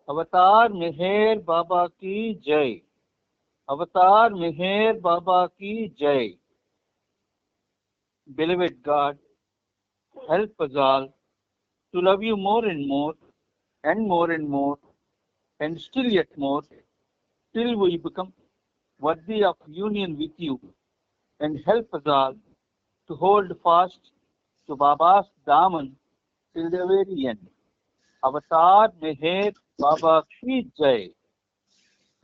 अवतार मेहर बाबा की जय। अवतार मेहर बाबा की जय। Beloved God, help us all to love you more and more and more and more and still yet more till we become worthy of union with you, and help us all to hold fast to Baba's daman till the very end. Avatar Meher Baba ki jai.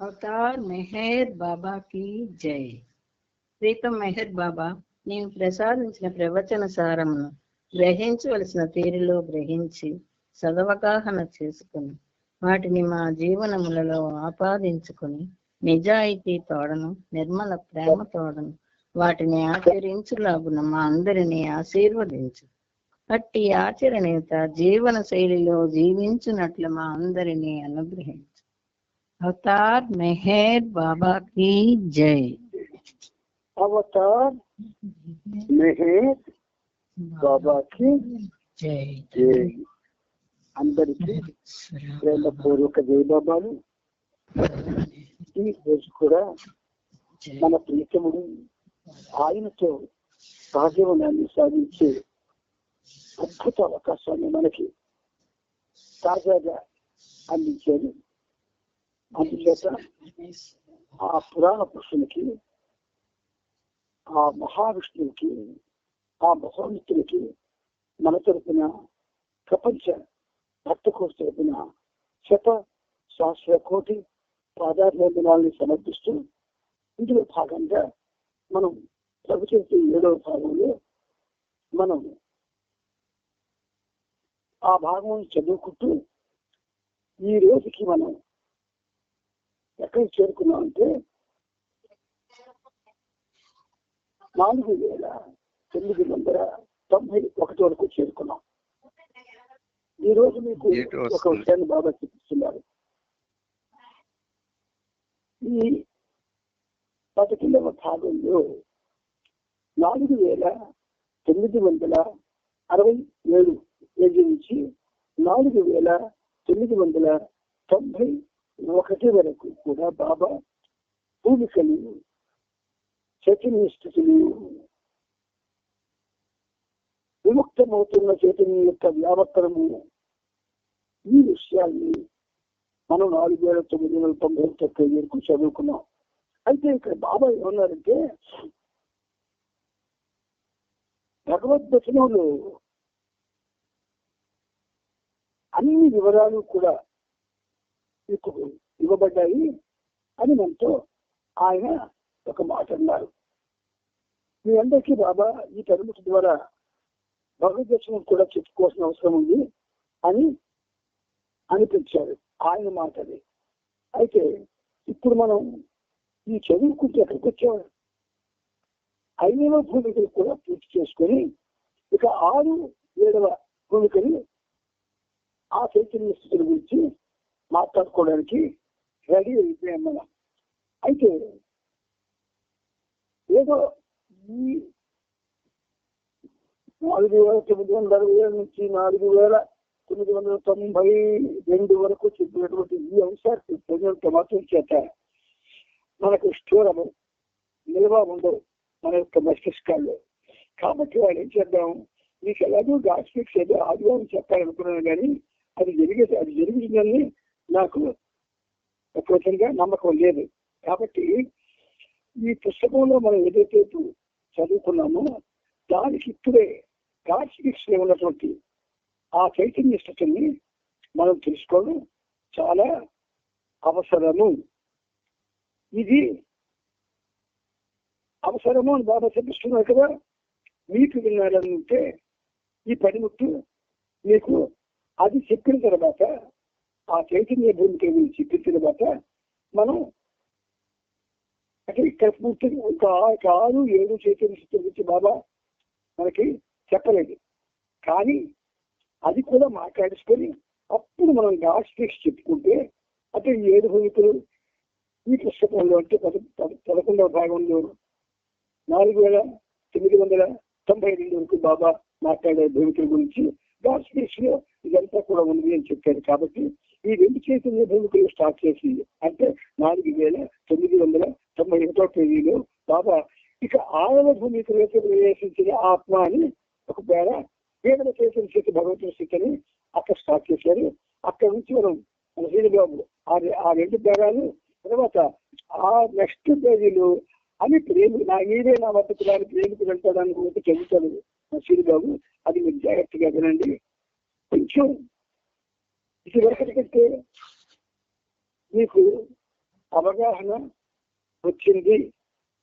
Avatar Meher బాబాకి జై. ప్రీతం మెహర్ బాబా, నీవు ప్రసాదించిన ప్రవచన సారమును గ్రహించవలసిన తీరులో గ్రహించి సదవగాహన చేసుకుని వాటిని మా జీవనములలో ఆపాదించుకుని నిజాయితీ తోడను నిర్మల ప్రేమ తోడను వాటిని ఆచరించులాగున మా అందరినీ ఆశీర్వదించు. అట్టి ఆచరణీయత జీవన శైలిలో జీవించున్నట్లు మా అందరినీ అనుగ్రహించు. అవతార్ మెహర్ బాబా की जय. అవతార్ మెహర్ బాబా की जय. జై. అందరికీ ప్రేమపూర్వక జై బాబాలు. ఈ రోజు కూడా మన ప్రియతముడు ఆయనతో సహజీవనాన్ని సాధించే అద్భుత అవకాశాన్ని మనకి తాజాగా అందించారు. అందుచేత ఆ పురాణ పురుషునికి, ఆ మహావిష్ణువుకి, ఆ మహోన్నతునికి మన తరపున, ప్రపంచ భక్త కోటి తరపున శత సహస్ర కోటి పాదాభివందనాల్ని సమర్పిస్తూ ఇందులో భాగంగా మనం ప్రభుత్వ 7వ భాగంలో మనం ఆ భాగం చదువుకుంటూ ఈ రోజుకి మనం ఎక్కడికి చేరుకున్నామంటే 4991 వరకు చేరుకున్నాం. ఈ రోజు మీకు ఒక విషయాన్ని బాగా చూపిస్తున్నారు. ఈ 11వ భాగంలో 4967 ఏజీ నుంచి 4991 వరకు కూడా బాబా భూమికలు, చైతన్య స్థితులు, విముక్తమవుతున్న చైతన్యం యొక్క వ్యావర్తనము, ఈ విషయాన్ని మనం 4991 వరకు చదువుకున్నాం. అయితే ఇక్కడ బాబా ఏమన్నారంటే, భగవద్వచనంలో అన్ని వివరాలు కూడా ఇప్పుడు ఇవ్వబడ్డాయి అని మనతో ఆయన ఒక మాట అన్నారు. మీ అందరికీ బాబా ఈ తరగతి ద్వారా భగవద్వచనం కూడా చెప్పుకోవాల్సిన అవసరం ఉంది అని అనిపించారు. ఆయన మాటది. అయితే ఇప్పుడు మనం ఈ చదువుకుంటే ఎక్కడికి వచ్చాము, 5వ భూమికలు కూడా పూర్తి చేసుకొని ఇక 6, 7వ భూమికలు ఆ చైతన్య స్థితుల గురించి మాట్లాడుకోవడానికి రెడీ అయిపోయాం మనం. అయితే ఏదో ఈ 4960 నుంచి 4992 వరకు చెప్పినటువంటి ఈ అంశాలు ప్రజలకు మాత్రం చేత మనకు స్థూలము నిల్వ ఉండవు మన యొక్క మస్తిష్కాల్లో. కాబట్టి వాళ్ళు ఏం చేద్దాం, మీకు ఎలాగో గాస్పిక్స్ ఏదో ఆదివారం చెప్పాలనుకున్నాను, కానీ అది జరిగిందని నాకు ప్రకృతంగా నమ్మకం లేదు. కాబట్టి ఈ పుస్తకంలో మనం ఏదైతే చదువుకున్నామో దానికి ఇప్పుడే గాస్పిక్స్ లో ఉన్నటువంటి ఆ చైతన్య స్థితిని మనం తెలుసుకోవడం చాలా అవసరము. ఇది అవసరము అని బాబా చెప్పిస్తున్నారు కదా. మీకు వినాలంటే ఈ పనిముట్టు మీకు అది చెప్పిన తర్వాత, ఆ చైతన్య భూమికి చెప్పిన తర్వాత మనం అంటే ఇక్కడ పూర్తిగా ఒక 6, 7 చైతన్య స్థితి గురించి బాబా మనకి చెప్పలేదు. కానీ అది కూడా మాట్లాడుకొని అప్పుడు మనం గాస్పిక్స్ చెప్పుకుంటే అంటే 7 భూమికలు ఈ పుస్తకంలో అంటే 11వ భాగంలో 4992 వరకు బాబా మాట్లాడే భూమికల గురించి గాస్పిక్స్ లో ఇదంతా కూడా ఉంది అని చెప్పారు. కాబట్టి ఈ 2 చైతన్య భూమికలు స్టార్ట్ చేసి అంటే 4991వ పేజీలో బాబా ఇక 6వ భూమికలోకి ప్రవేశించిన ఆత్మ అని ఒక పేర కేవల చైతన్య స్థితి భగవంతుని స్థితిని అక్కడ స్టార్ట్ చేశారు. అక్కడ నుంచి మనం మన శ్రీబాబు ఆ 2 పేరాలు తర్వాత ఆ నెక్స్ట్ పేజీలో అని నీవే నా వద్దకు రాని ప్రేమికులు అంటాడానికి ఒక చదువుతాడు శ్రీబాబు. అది మీరు జాగ్రత్తగా వినండి. కొంచెం ఇది వరకటికంటే మీకు అవగాహన వచ్చింది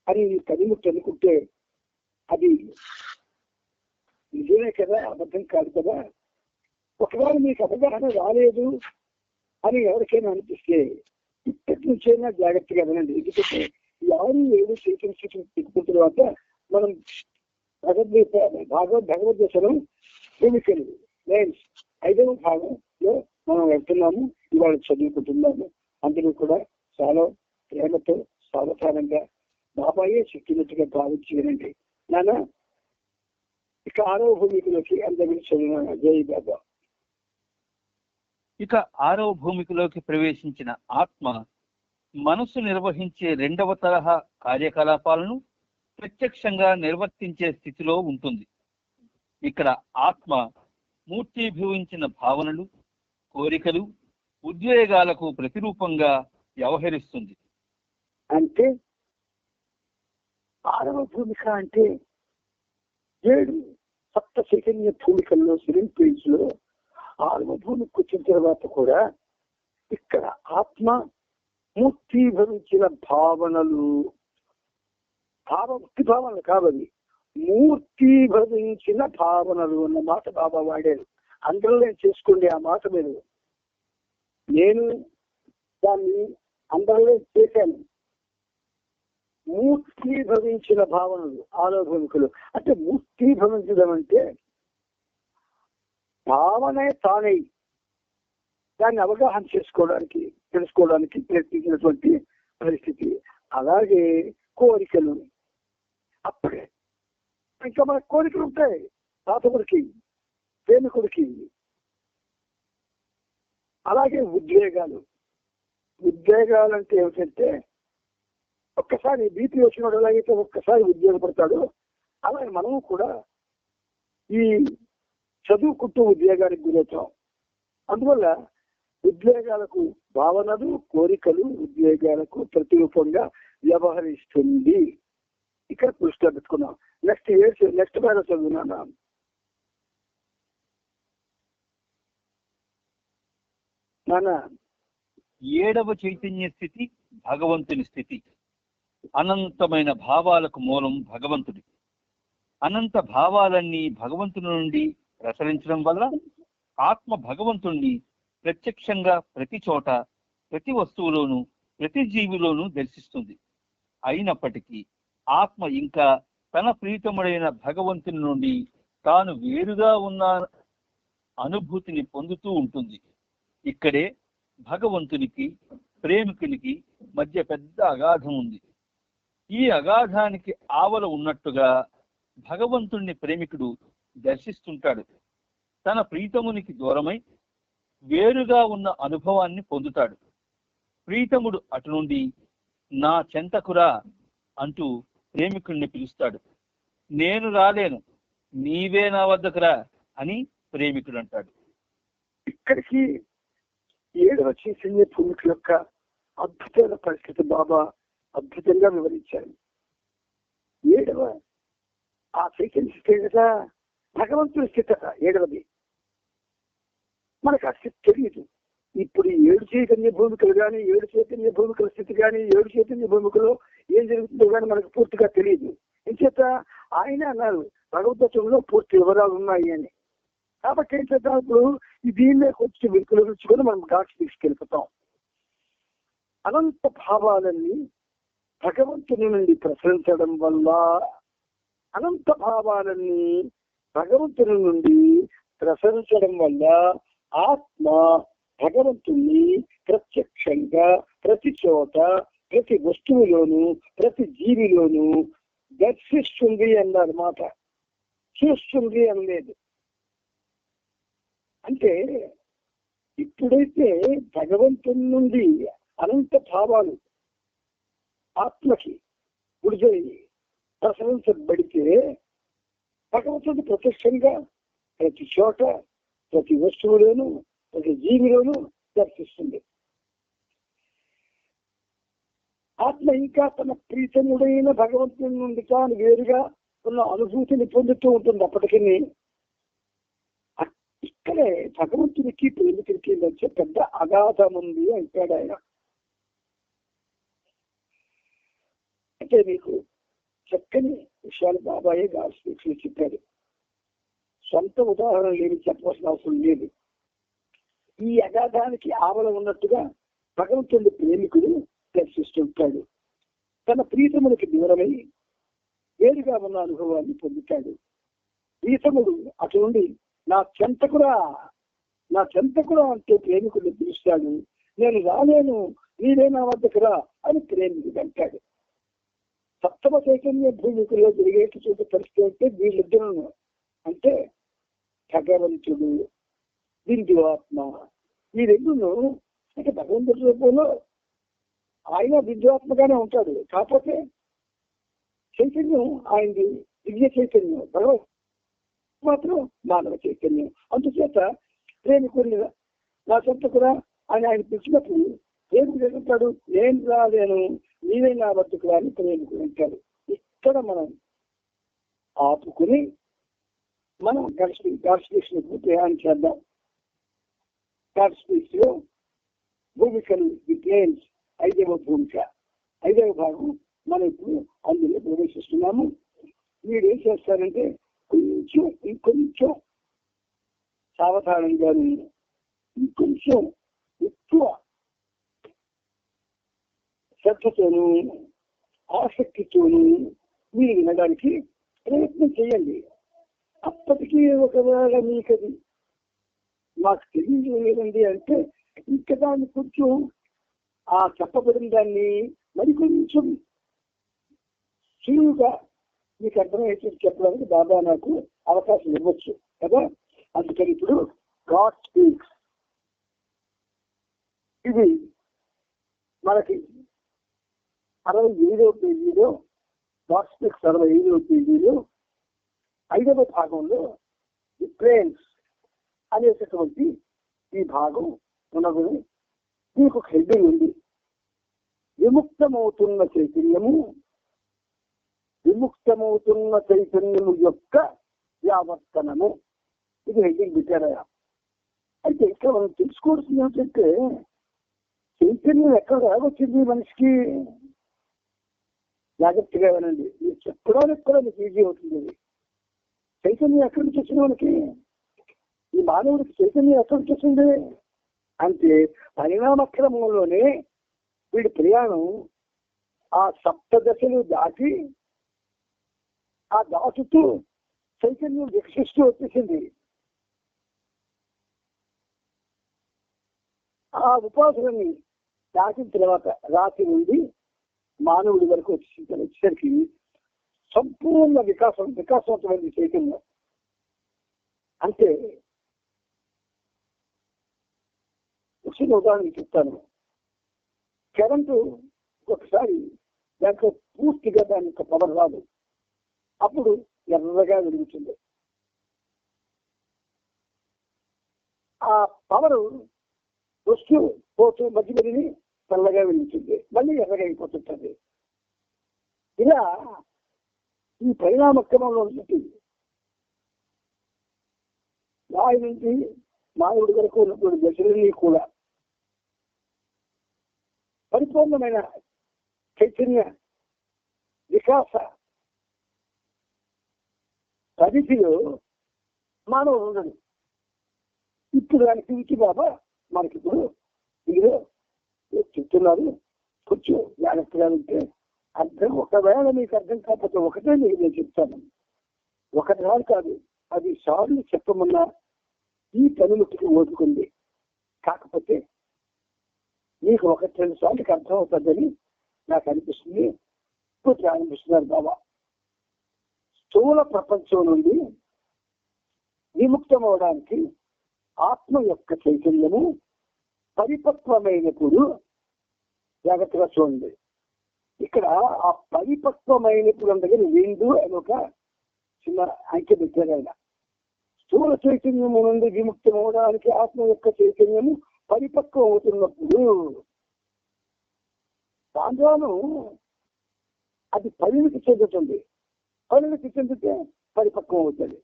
అని కదిముట్టు అనుకుంటే అది నిజమే కదా, అబద్ధం కాదు కదా. ఒకవేళ మీకు అవగాహన రాలేదు అని ఎవరికైనా అనిపిస్తే ఇప్పటి నుంచైనా జాగ్రత్తగా వినండి. ఎందుకంటే 6-7 చైతన్య తిప్పుకున్న తర్వాత మనం భగవద్గీతలో భూమికలు లైన్స్ 5వ భాగంలో మనం వెళ్తున్నాము. ఇవాళ చదువుకుంటున్నాము. అందరూ కూడా చాలా ప్రేమతో సావధానంగా బాబాయే చెప్పినట్టుగా భావించి వినండి. నాన్న ఇక 6వ భూమికలోకి అందరికీ చదివిన జై బాబా. ఇక 6వ భూమికలోకి ప్రవేశించిన ఆత్మ మనసు నిర్వహించే 2వ తరహా కార్యకలాపాలను ప్రత్యక్షంగా నిర్వర్తించే స్థితిలో ఉంటుంది. ఇక్కడ ఆత్మ మూర్తీభవించిన భావనలు, కోరికలు, ఉద్వేగాలకు ప్రతిరూపంగా వ్యవహరిస్తుంది. అంటే 6వ భూమిక అంటే 7 సప్త చైతన్య భూమికల్లో 7 పేజీలో 6వ భూమికి వచ్చిన తర్వాత కూడా ఇక్కడ ఆత్మ మూర్తీభవించిన భావనలు, ముక్తి భావనలు కావవి, మూర్తీభవించిన భావనలు అన్న మాట బాబా వాడారు. అండర్లైన్ చేసుకోండి ఆ మాట మీరు. నేను దాన్ని అండర్లైన్ చేశాను. మూర్తీభవించిన భావనలు 6వ భూమికలు అంటే మూర్తీభవించడం అంటే భావనే తానై దాన్ని అవగాహన చేసుకోవడానికి తెలుసుకోవడానికి ప్రయత్నించినటువంటి పరిస్థితి. అలాగే కోరికలు, అప్పుడే ఇంకా మన కోరికలు ఉంటాయి. తాతకుడికి, ప్రేమికుడికి. అలాగే ఉద్వేగాలు అంటే ఏమిటంటే ఒక్కసారి బీపీ వచ్చినప్పుడు ఎలాగైతే ఒక్కసారి ఉద్యోగపడతాడో అలాగే మనము కూడా ఈ చదువుకుంటూ ఉద్వేగానికి గురవుతాం. అందువల్ల ఉద్వేగాలకు భావనలు, కోరికలు ఉద్వేగాలకు ప్రతిరూపంగా వ్యవహరిస్తుంది. ఇక్కడ దృష్టిలో పెట్టుకున్నాం. నెక్స్ట్ పేర చదువునా. నాన్న 7వ చైతన్య స్థితి భగవంతుని స్థితి. అనంతమైన భావాలకు మూలం భగవంతుడి. అనంత భావాలన్నీ భగవంతుని నుండి ప్రసరించడం వల్ల ఆత్మ భగవంతుణ్ణి ప్రత్యక్షంగా ప్రతి చోట, ప్రతి వస్తువులోనూ, ప్రతి జీవిలోనూ దర్శిస్తుంది. అయినప్పటికీ ఆత్మ ఇంకా తన ప్రీతముడైన భగవంతుని నుండి తాను వేరుగా ఉన్న అనుభూతిని పొందుతూ ఉంటుంది. ఇక్కడే భగవంతునికి, ప్రేమికునికి మధ్య పెద్ద అగాధం ఉంది. ఈ అగాధానికి ఆవల ఉన్నట్టుగా భగవంతుణ్ణి ప్రేమికుడు దర్శిస్తుంటాడు. తన ప్రీతమునికి దూరమై వేరుగా ఉన్న అనుభవాన్ని పొందుతాడు. ప్రీతముడు అటు నుండి నా చెంతకురా అంటూ ప్రేమికుణ్ణి పిలుస్తాడు. నేను రాలేను, నీవే నా వద్దకురా అని ప్రేమికుడు అంటాడు. ఇక్కడికి 7వ చైతన్య భూమిక యొక్క అద్భుతమైన పరిస్థితి బాబా అద్భుతంగా వివరించారు. 7వ ఆ చైతన్య స్థితి కదా భగవంతుని స్థితి. 7వది మనకు ఆ స్థితి తెలియదు. ఇప్పుడు 7 చైతన్య భూమికలు కానీ, 7 చైతన్య భూమికల స్థితి కానీ, 7 చైతన్య భూమికలో ఏం జరుగుతుందో కానీ మనకు పూర్తిగా తెలియదు. ఇంచేత ఆయన అన్నారు భగవద్గీతలో పూర్తి వివరాలు ఉన్నాయి అని. కాబట్టి ఏం చేద్దాం, ఇప్పుడు దీన్నే కొంచెం విలుకలుచుకొని మనం ఘాట్ తీసుకెళ్ళిపోతాం. అనంత భావాలన్నీ భగవంతుని నుండి ప్రసరించడం వల్ల, అనంత భావాలన్నీ భగవంతుని నుండి ప్రసరించడం వల్ల ఆత్మ భగవంతుణ్ణి ప్రత్యక్షంగా ప్రతి చోట, ప్రతి వస్తువులోను, ప్రతి జీవిలోను దర్శిస్తుంది అన్నమాట. చూస్తుంది అనలేదు. అంటే ఇప్పుడైతే భగవంతుని నుండి అనంత భావాలు ఆత్మకి విడుదల ప్రసరించబడితే భగవంతుడు ప్రత్యక్షంగా ప్రతి చోట, ప్రతి వస్తువులోనూ, ప్రతి జీవిలోనూ దర్శిస్తుంది. ఆత్మ ఇంకా తన ప్రీతముడైన భగవంతుని నుండి తాను వేరుగా ఉన్న అనుభూతిని పొందుతూ ఉంటుంది. అప్పటికీ ఇక్కడే భగవంతునికి ప్రేమికుడికి వచ్చే పెద్ద అగాధం ఉంది అంటాడు ఆయన. అంటే మీకు చక్కని విషయాలు బాబాయే గాస్పీక్స్ చెప్పారు. సొంత ఉదాహరణలు ఏమి చెప్పవలసిన అవసరం లేదు. ఈ అగాధానికి ఆవల ఉన్నట్టుగా భగవంతుడి ప్రేమికుడు దర్శిస్తుంటాడు. తన ప్రీతమునికి దూరమై వేరుగా ఉన్న అనుభవాన్ని పొందుతాడు. ప్రీతముడు అటు నుండి నా చెంతకురా అంటూ ప్రేమికుడిని పిలుస్తాడు. నేను రాలేను, నీవే నా వద్దకు రా అని ప్రేమికుడు అంటాడు. సప్తమ చైతన్య భూమికలో జరిగేట్టు చూసే పరిస్థితి అంటే వీళ్ళిద్దరు అంటే భగవంతుడు, బిందువాత్మ, ఈ రెండును అంటే భగవంతుడి రూపంలో ఆయన బిందువాత్మగానే ఉంటాడు. కాకపోతే చైతన్యం ఆయనది దివ్య చైతన్యం, భగవత్ మాత్రం మానవ చైతన్యం. అందుచేత ప్రేమికుడిని నా సొంతకురా అని ఆయన పిలిచినప్పుడు ప్రేమికుడు ఎదుగుతాడు, నేను రాలేను, నీవే నా వద్దకు అని ప్రేమికుడు అంటాడు. ఇక్కడ మనం ఆపుకుని మనం గాడ్స్పీక్స్ ప్రయాణం చేద్దాం. గాడ్స్పీక్స్ లో భూమికలు ది ప్లేన్స్ 5వ భూమిక, 5వ భాగం మనం ఇప్పుడు అందులో ప్రవేశిస్తున్నాము. మీరు ఏం చేస్తారంటే ఇంకొంచెం సావధానంగా, ఇంకొంచెం ఎక్కువ శ్రద్ధతోనూ ఆసక్తితోనూ మీరు వినడానికి ప్రయత్నం చేయండి. అప్పటికీ ఒకవేళ మీకు అది మాకు తెలియలేదండి అంటే ఇంకా దాన్ని కొంచెం ఆ చెప్పబడిన దాన్ని మరి కొంచెం సులువుగా మీకు అర్థమయ్యేది చెప్పడానికి బాబా నాకు అవకాశం ఇవ్వచ్చు కదా. అందుకని ఇప్పుడు గాడ్ స్పీక్స్ ఇది మనకి 65వ పేజీలో, గాడ్ స్పీక్స్ 65వ పేజీలో 5వ భాగంలో ది ప్లేన్స్ అనేటటువంటి ఈ భాగం ఉన్నది. దీనికి ఒక హెడ్డింగ్ ఉంది, విముక్తమవుతున్న చైతన్యము యొక్క వ్యావర్తనము. ఇది హెడ్డింగ్ పెట్టారయ్యా. అయితే ఇక్కడ మనం తెలుసుకోవాల్సింది ఏమిటంటే చైతన్యం ఎక్కడ రాగొచ్చింది మనిషికి. జాగ్రత్తగా వినండి, మీరు చెప్పడానికి కూడా మీకు ఈజీ అవుతుంది. చైతన్యం ఎక్కడి నుంచి వచ్చింది మనకి? ఈ మానవుడికి చైతన్యం ఎక్కడి నుంచి వచ్చింది అంటే పరిణామక్రమంలోనే వీడి ప్రయాణం ఆ సప్తదశలు దాటి ఆ దాటుతూ చైతన్యం వికసిస్తూ వచ్చేసింది. ఆ ఉపాధులని దాటిన తర్వాత రాతి నుండి మానవుడి వరకు వచ్చేసరికి సంపూర్ణ వికాసవంతమైన చైతన్యం. అంటే చిన్న ఉదాహరణ చెప్తాను. కరెంటు ఒకసారి దాంట్లో పూర్తిగా దాని యొక్క పవర్ రాదు, అప్పుడు ఎర్రగా వెలుగుతుంది. ఆ పవర్ వస్తూ పోతూ మధ్య మధ్యని తెల్లగా వెలుగుతుంది, మళ్ళీ ఎర్రగా అయిపోతుంటుంది. ఇలా ఈ పరిణామక్రమంలో ఉంటుంది. వాయు నుంచి మానవుడి వరకు ఉన్నటువంటి దశలన్నీ కూడా పరిపూర్ణమైన చైతన్య వికాస పరిధిలో మానవుడు ఉండడు. ఇప్పుడు దానికి ఇంటి బాబా మనకిప్పుడు ఇందులో చెప్తున్నారు. కొంచెం జాగ్రత్తగా ఉంటే అర్థం, ఒకవేళ మీకు అర్థం కాకపోతే ఒకటే మీకు నేను చెప్తాను. ఒకటి కాదు 10 సార్లు చెప్పమన్నా ఈ పనిముట్టుకి ఓదుకుంది. కాకపోతే మీకు 1-2 సార్లకి అర్థం అవుతుందని నాకు అనిపిస్తుంది. ఇప్పుడు ప్రారంభిస్తున్నారు బాబా. స్థూల ప్రపంచం నుండి విముక్తం అవడానికి ఆత్మ యొక్క చైతన్యము పరిపక్వమైనప్పుడు జాగ్రత్తగా చూడండి. ఇక్కడ ఆ పరిపక్వమైనప్పుడు దగ్గర విందు అని ఒక చిన్న అంకె పెట్టారు ఆయన. స్థూల చైతన్యము నుండి విముక్తం అవడానికి ఆత్మ యొక్క చైతన్యము పరిపక్వం అవుతున్నప్పుడు దాంట్లోనూ అది పరిణితి చెందుతుంది. పరిణితి చెందితే పరిపక్వం అవుతుంది.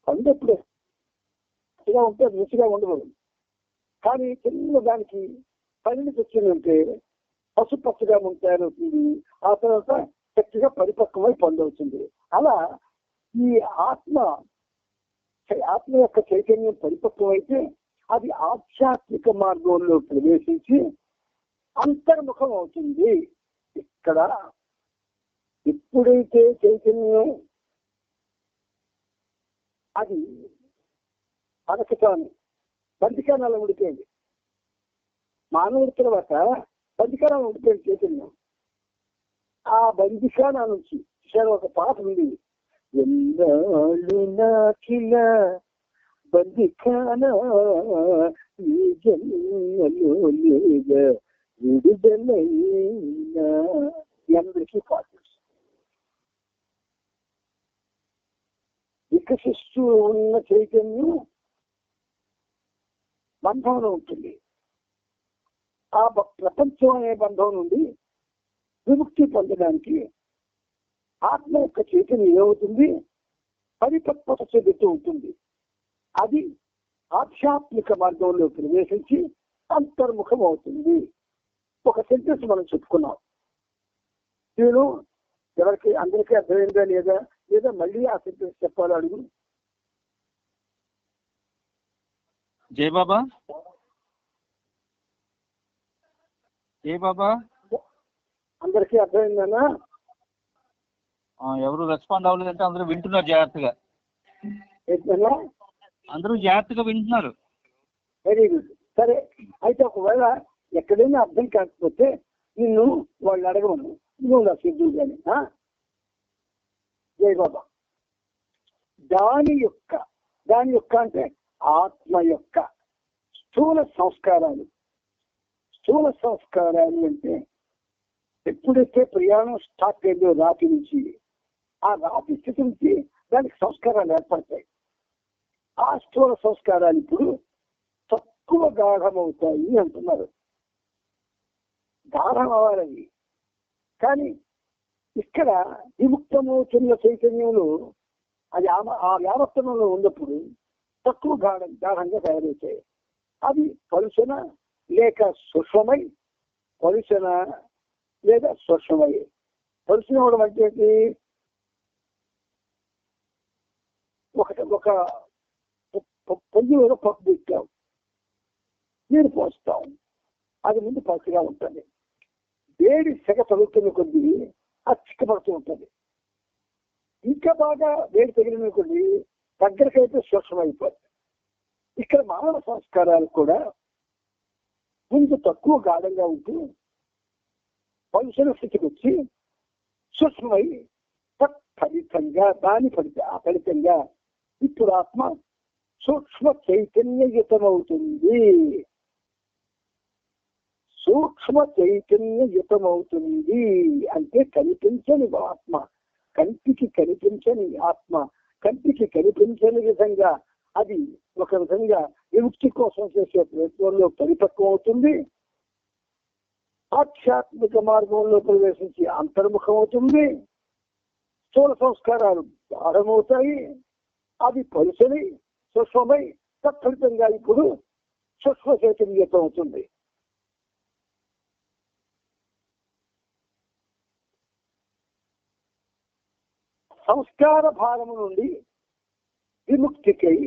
పండు ఎప్పుడు రుచిగా ఉంటే రుచిగా ఉండదు. కానీ చిన్న దానికి పరిణితి వచ్చిందంటే పసుపచ్చగా తయారవుతుంది. ఆ తర్వాత చక్కగా పరిపక్వమై పండు అవుతుంది. అలా ఈ ఆత్మ యొక్క చైతన్యం పరిపక్వం అయితే అది ఆధ్యాత్మిక మార్గంలో ప్రవేశించి అంతర్ముఖం అవుతుంది. ఇక్కడ ఎప్పుడైతే చైతన్యం అది పదకటాన్ని బంధికానాలు ఉండిపోయింది. మానవుడి తర్వాత బంధికానాలు ఉండిపోయింది చైతన్యం. ఆ బంధికానా నుంచి ఒక పాట ఉంది, ఎన్నాళ్ళు నాకిల బంధికానా ఈ జన్మలో లేదా విడుదలైనా. అందరికీ పాట వికసిస్తూ ఉన్న చైతన్యం బంధంలో ఉంటుంది. ఆ ప్రపంచం అనే బంధం నుండి విముక్తి పొందడానికి ఆత్మ యొక్క చైతన్యం ఏమవుతుంది? పరిపక్వత చెందుతూ ఉంటుంది. అది ఆధ్యాత్మిక మార్గంలో ప్రవేశించి అంతర్ముఖం అవుతుంది. ఒక సెంటెన్స్ మనం చెప్పుకున్నాం. నేను ఎవరికి అందరికీ అర్థమైందా లేదా లేదా మళ్ళీ ఆ సెంటెన్స్ చెప్పాలి అడుగు. జై బాబా, జై బాబా. అందరికీ అర్థమైందన్నా? ఎవరు రెస్పాండ్ అవ్వలేదంటే అందరూ వింటున్నారు జాగ్రత్తగా. ఏంటన్నా? అందరూ జాగ్రత్తగా వింటున్నారు. Very good. సరే, అయితే ఒకవేళ ఎక్కడైనా అర్థం కాకపోతే నిన్ను వాళ్ళు అడగమను, నువ్వు నా సిద్ధు కానీ. జై బాబా. దాని యొక్క అంటే ఆత్మ యొక్క స్థూల సంస్కారాలు అంటే ఎప్పుడైతే ప్రయాణం స్టార్ట్ అయిందో రాతి నుంచి, ఆ రాతి స్థితి నుంచి దానికి సంస్కారాలు ఏర్పడతాయి. ఆ స్థూల సంస్కారాలు ఇప్పుడు తక్కువ గాఢమవుతాయి అంటున్నారు. గాఢం అవ్వాలని. కానీ ఇక్కడ విముక్తమవుతున్న చైతన్యంలో అది ఆ వ్యావర్తనంలో ఉన్నప్పుడు తక్కువ గాఢంగా తయారవుతాయి. అది పలుచన లేక సూక్ష్మమై, పలుచన లేదా సూక్ష్మమై. పలుచన అవడం అంటే ఒక పొయ్యిలో పప్పు పెట్టాం, నీరు పోస్తాం, అది ముందు పలుచగా ఉంటుంది. వేడి సెగ తగులుతున్న కొద్దీ అది చిక్కబడుతూ ఉంటుంది. ఇంకా బాగా వేడి తగిలిన కొద్దీ దగ్గరకైతే సూక్ష్మమైపోతుంది. ఇక్కడ మానవ సంస్కారాలు కూడా ముందు తక్కువ గాఢంగా ఉంటూ పలుచన స్థితికి వచ్చి సూక్ష్మమై తత్ఫలితంగా ఆ ఫలితంగా ఇప్పుడు ఆత్మ సూక్ష్మ చైతన్యయుతమవుతుంది. సూక్ష్మ చైతన్యయుతమవుతుంది అంటే కనిపించని ఆత్మ, కంటికి కనిపించని ఆత్మ, కంటికి కనిపించని విధంగా అది ఒక విధంగా విముక్తి కోసం చేసే ప్రయత్నంలో పరిపక్వం అవుతుంది. ఆధ్యాత్మిక మార్గంలో ప్రవేశించి అంతర్ముఖం అవుతుంది. స్థూల సంస్కారాలు గాఢమవుతాయి. అది పలుసని సూక్ష్మమై తత్ఫలితంగా ఇప్పుడు సూక్ష్మ చైతన్యతం అవుతుంది. సంస్కార భారము నుండి విముక్తికై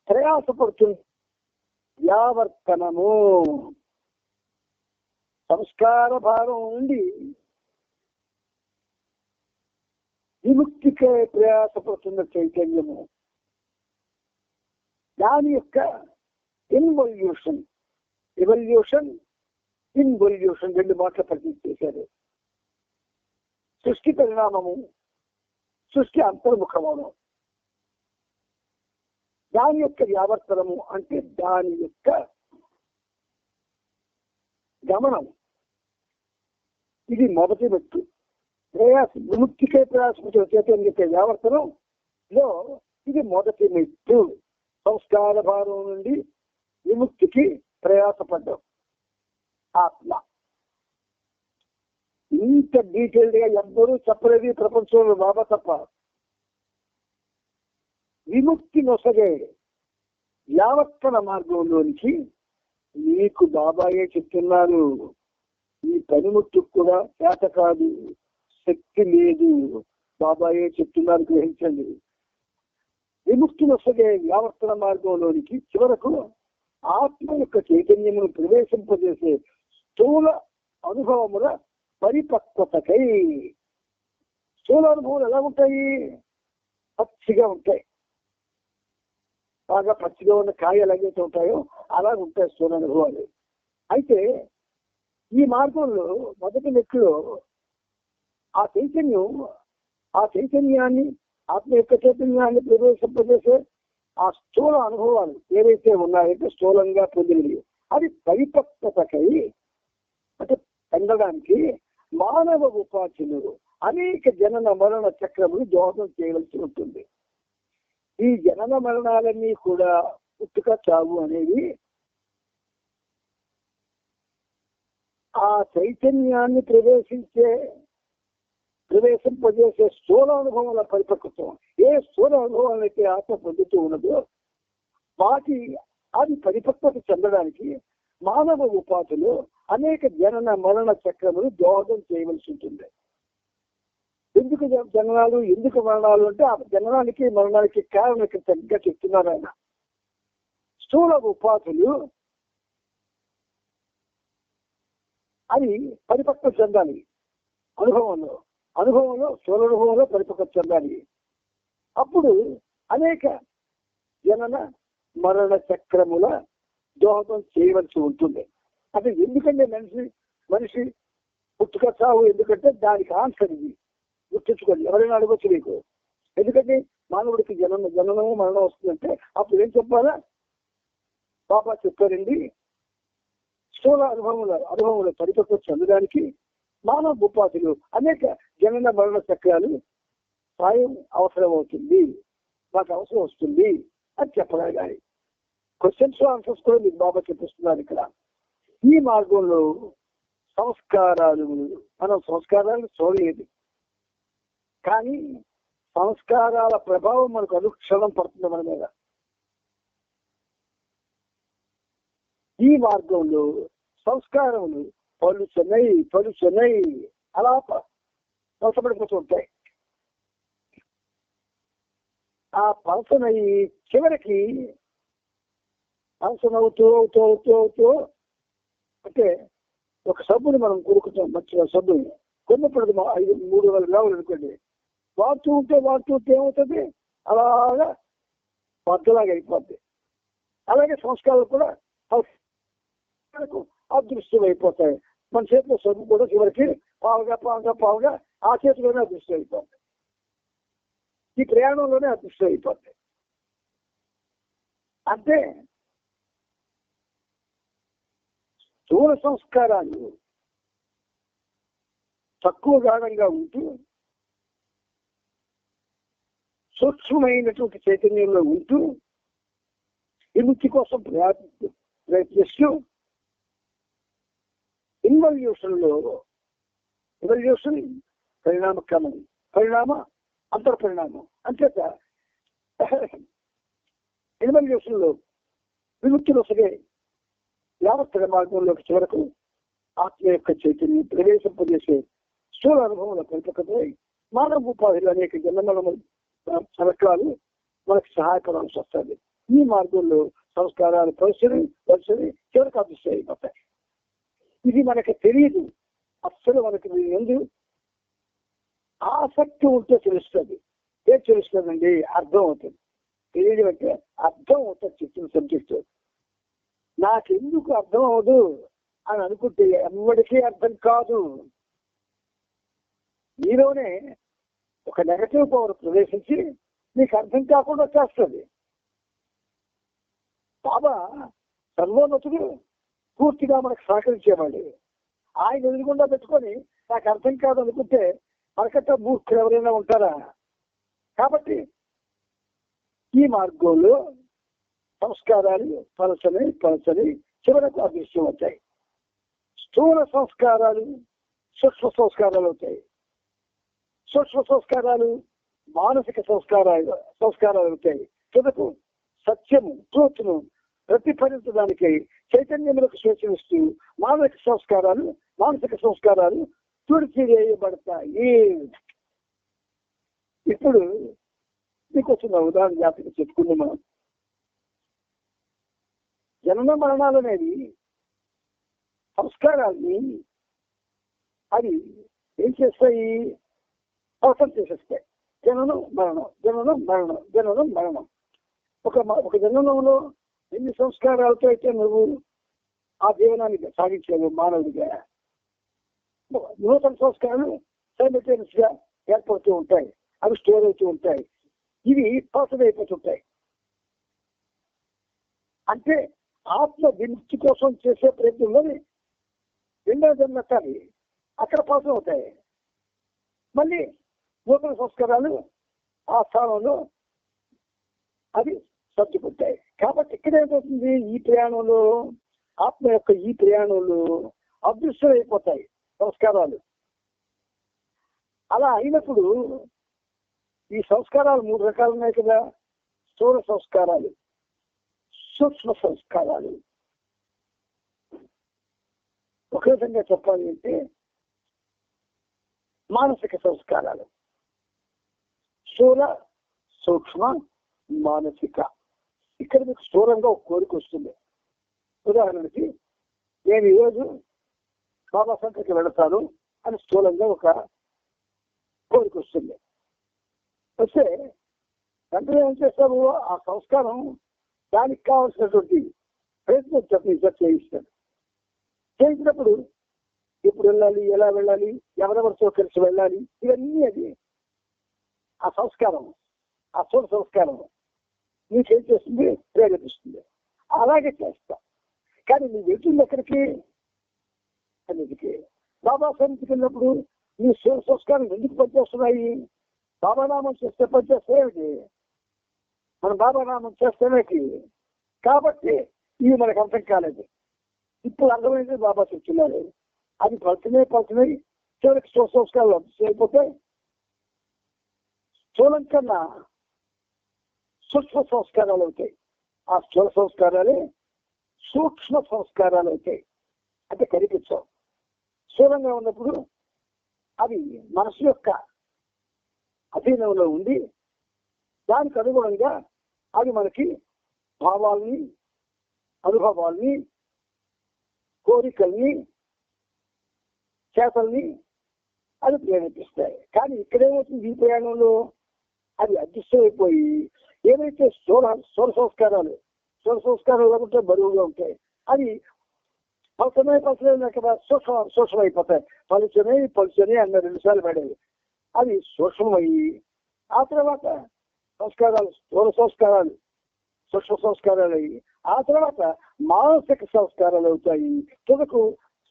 ప్రయాసపడుతుంది వ్యావర్తనము. సంస్కార భారం నుండి విముక్తికై ప్రయాసపడుతున్న చైతన్యము, దాని యొక్క ఇన్వల్యూషన్ రెండు మాటలు పరిచయం చేశారు. సృష్టి పరిణామము, సృష్టి అంతర్ముఖము. దాని యొక్క వ్యావర్తనము అంటే దాని యొక్క గమనం. ఇది మొదటి మెట్టు. విముక్తికే ప్రయాసపడుతున్న చైతన్య చెప్పే వ్యావర్తనంలో ఇది మొదటి మెట్టు. సంస్కార భారం నుండి విముక్తికి ప్రయాసపడ్డాం. ఆత్మ ఇంత డీటెయిల్డ్ గా ఎవ్వరూ చెప్పలేదు ఈ ప్రపంచంలో బాబా తప్ప. విముక్తి నొసగే యావత్తన మార్గంలోనికి మీకు బాబాయే చెప్తున్నారు. ఈ పనిముట్టుకు కూడా చేత కాదు, శక్తి లేదు, బాబాయే చెప్తున్నారు, గ్రహించండి. విముక్తి నొసగే యావత్తన మార్గంలోనికి చివరకు ఆత్మ యొక్క చైతన్యమును ప్రవేశింపజేసే స్థూల అనుభవముల పరిపక్వతకై. స్థూల అనుభవాలు ఎలా ఉంటాయి? పచ్చిగా ఉంటాయి. బాగా పచ్చిగా ఉన్న కాయ ఎలాగైతే ఉంటాయో అలాగే ఉంటాయి స్థూల అనుభవాలు. అయితే ఈ మార్గంలో మొదటి మెట్టులో ఆ చైతన్యాన్ని ఆత్మ యొక్క చైతన్యాన్ని ప్రవేశింపజేసే ఆ స్థూల అనుభవాలు ఏవైతే ఉన్నాయంటే స్థూలంగా పొందినవి, అది పరిపక్వతకై అంటే పొందడానికి మానవ ఉపాధులు అనేక జనన మరణ చక్రములు దోహదం చేయవలసి ఉంటుంది. ఈ జనన మరణాలన్నీ కూడా పుట్టుక చావు అనేవి ఆ చైతన్యాన్ని ప్రవేశింపజేసే స్థూల అనుభవాల పరిపక్వత్వం. ఏ స్థూల అనుభవాలైతే ఆత్మ పొందుతూ ఉన్నదో అది పరిపక్వత చెందడానికి మానవ ఉపాధులు అనేక జనన మరణ చక్రములు దోహదం చేయవలసి ఉంటుంది. ఎందుకు జననాలు, ఎందుకు మరణాలు అంటే ఆ జననానికి మరణానికి కారణం తగ్గ చెప్తున్నారు ఆయన. స్థూల ఉపాధులు అది పరిపక్వ చెందాలి. అనుభవంలో స్థూల అనుభవంలో పరిపక్వ చెందాలి. అప్పుడు అనేక జనన మరణ చక్రముల దోహదం చేయవలసి ఉంటుంది. అంటే ఎందుకంటే మనిషి పుట్టుక చావు ఎందుకంటే దానికి ఆన్సర్ ఇది గుర్తించుకోండి. ఎవరైనా అడగొచ్చు మీకు, ఎందుకంటే మానవుడికి జననము మరణం వస్తుందంటే అప్పుడు ఏం చెప్పాలా? బాబా చెప్పారండి, స్థూల అనుభవంలో పరిపక్వ చెందడానికి మానవ ఉపాధులు అనేక జనన మరణ చక్రాలు సాయం అవసరం అవుతుంది, మాకు అవసరం వస్తుంది అని చెప్పగలగాలి. క్వశ్చన్స్ ఆన్సర్స్ కూడా మీకు బాబా చెప్పిస్తున్నారు ఇక్కడ. ఈ మార్గంలో మనం సంస్కారాలు చూడలేదు, కానీ సంస్కారాల ప్రభావం మనకు అనుక్షణం పడుతుంది మన మీద. ఈ మార్గంలో సంస్కారములు పలుచనై అలా పలసపడిపోతూ ఉంటాయి. ఆ పలసనై చివరికి పలసనవుతూ అంటే ఒక సబ్బుని మనం కొనుక్కుంటాం, మంచిగా సబ్బుని కొన్నప్పుడు 3,000 గ్రాములు అనుకోండి, వాడుతూ ఉంటే ఏమవుతుంది? అలాగా బద్దలాగా అయిపోద్ది. అలాగే సంస్కారాలు కూడా అదృశ్యం అయిపోతాయి. మన చేతిలో సబ్బు కూడా చివరికి పావుగా ఆ చేతిలోనే అదృశ్యం అయిపోతాయి. ఈ ప్రయాణంలోనే అదృశ్యం అయిపోతాయి. అంటే స్థూల సంస్కారాలు తక్కువ గాఢంగా ఉంటూ సూక్ష్మమైనటువంటి చైతన్యంలో ఉంటూ విముక్తి కోసం ప్రయత్నిస్తూ ఇన్వల్యూషన్ పరిణామ క్రమం, అంతర్పరిణామం. అంచేత ఇన్వల్యూషన్ లో విముక్తిలో సరే యావత్తర మార్గంలోకి చివరకు ఆత్మ యొక్క చైతన్యం ప్రవేశింపజేసే స్థూల అనుభవంలో పరిపక్వతై మానవ ఉపాధులు అనేక జన్మల చరకాలు మనకు సహాయపడాల్సి వస్తుంది. ఈ మార్గంలో సంస్కారాలు పరిస్థితి చివరికి అదృశ్యం అయిపోతాయి. ఇది మనకు తెలియదు. అస్సలు మనకి ఎందు ఆసక్తి ఉంటే తెలుస్తుంది. ఏం తెలుస్తుందండి? అర్థం అవుతుంది. తెలియదు అంటే అర్థం అవుతుంది. చెప్పిన సబ్జెక్టు నాకెందుకు అర్థం అవదు అని అనుకుంటే ఎవరికీ అర్థం కాదు. మీలోనే ఒక నెగటివ్ పవర్ ప్రవేశించి మీకు అర్థం కాకుండా చేస్తుంది. బాబా సర్వోన్నతుడు, పూర్తిగా మనకు సహకరించేవాడు. ఆయన ఎదురుగుండా పెట్టుకొని నాకు అర్థం కాదు అనుకుంటే మనకంటే మూర్ఖులు ఎవరైనా ఉంటారా? కాబట్టి ఈ మార్గంలో సంస్కారాలు పలచని చివరకు అదృశ్యం అవుతాయి. స్థూల సంస్కారాలు సూక్ష్మ సంస్కారాలు అవుతాయి. సూక్ష్మ సంస్కారాలు మానసిక సంస్కారాలు అవుతాయి. చివరకు సత్యము ట్రూత్ను ప్రతిఫలించడానికి చైతన్యములకు సూచనిస్తూ మానసిక సంస్కారాలు తుడిచివేయబడతాయి. ఇప్పుడు మీకు వచ్చిన ఉదాహరణ జాతక చెప్పుకుందాం. మనం జనన మరణాలు అనేది సంస్కారాన్ని అవి ఏం చేస్తాయి? అవసరం చేసేస్తాయి. జననం మరణం. ఒక జననంలో ఎన్ని సంస్కారాలతో అయితే నువ్వు ఆ జీవనాన్ని సాగించావు మానవుడిగా, నూతన సంస్కారాలు సైమల్టేనియస్ గా ఏర్పడుతూ ఉంటాయి. అవి స్టోర్ అవుతూ ఉంటాయి. ఇవి పాస్ అయిపోతుంటాయి. అంటే ఆత్మ విముక్తి కోసం చేసే ప్రయత్నంలోని రెండవ జన్మతాన్ని అక్కడ పాస్ అవుతాయి. మళ్ళీ నూతన సంస్కారాలు ఆ స్థానంలో అవి సర్దుకుంటాయి. కాబట్టి ఇక్కడ ఏమవుతుంది? ఈ ప్రయాణంలో ఆత్మ యొక్క ఈ ప్రయాణంలో అదృశ్యం అయిపోతాయి సంస్కారాలు. అలా అయినప్పుడు ఈ సంస్కారాలు 3 రకాలు ఉన్నాయి కదా. స్థూల సంస్కారాలు, సూక్ష్మ సంస్కారాలు. ఒక విధంగా చెప్పాలి అంటే మానసిక సంస్కారాలు. స్థూల, సూక్ష్మ, మానసిక. ఇక్కడ మీకు స్థూలంగా ఒక కోరిక వస్తుంది. ఉదాహరణకి నేను ఈరోజు బాబా సంతకి వెళతాను అని స్థూలంగా ఒక కోరిక వస్తుంది. వస్తే వెంటనే ఏం చేస్తాము? ఆ సంస్కారం దానికి కావాల్సినటువంటి ప్రయత్నం చేయిస్తాడు. చేయించినప్పుడు ఎప్పుడు వెళ్ళాలి, ఎలా వెళ్ళాలి, ఎవరెవరితో కలిసి వెళ్ళాలి, ఇవన్నీ అది ఆ సంస్కారం, ఆ స్థూల సంస్కారం నీకేం చేస్తుంది? ప్రేరేపిస్తుంది. అలాగే చేస్తా. కానీ నీ వెళ్తుంది ఎక్కడికి? అన్నిటికీ. బాబా సన్నిధికి వెళ్ళినప్పుడు నీ స్థూల సంస్కారం ఎందుకు పనిచేస్తున్నాయి? బాబానామం చేస్తే పనిచేస్తాయేమిటి? మనం బాబానామం చేస్తేనేకి. కాబట్టి ఇవి మనకు అర్థం కాలేదు. ఇప్పుడు అర్థమైంది బాబా చెప్తున్నారు. అది పలుతున్నాయి. చివరికి స్థూల సంస్కారాలు అయిపోతే స్థూలం కన్నా సూక్ష్మ సంస్కారాలు అవుతాయి. ఆ స్థూల సంస్కారాలే సూక్ష్మ సంస్కారాలు అవుతాయి. అంటే కనిపించవు. స్థూలంగా ఉన్నప్పుడు అవి మనసు యొక్క అధీనంలో ఉండి దానికి అనుగుణంగా అవి మనకి భావాల్ని, అనుభవాల్ని, కోరికల్ని, చేతల్ని అది ప్రేరేపిస్తాయి. కానీ ఇక్కడేమవుతుంది? ఈ ప్రయాణంలో అది అదృశ్యమైపోయి ఏవైతే స్థూల సంస్కారాలు లేకుంటే బరువుగా ఉంటాయి. అవి పలచనే కదా సూక్ష్మమైపోతాయి. పలుచనే అన్న 2 సార్లు పడేవి. అవి సూక్ష్మమయ్యి ఆ తర్వాత సంస్కారాలు, స్థూల సంస్కారాలు, సూక్ష్మ సంస్కారాలు అయ్యి ఆ తర్వాత మానసిక సంస్కారాలు అవుతాయి. తుదకు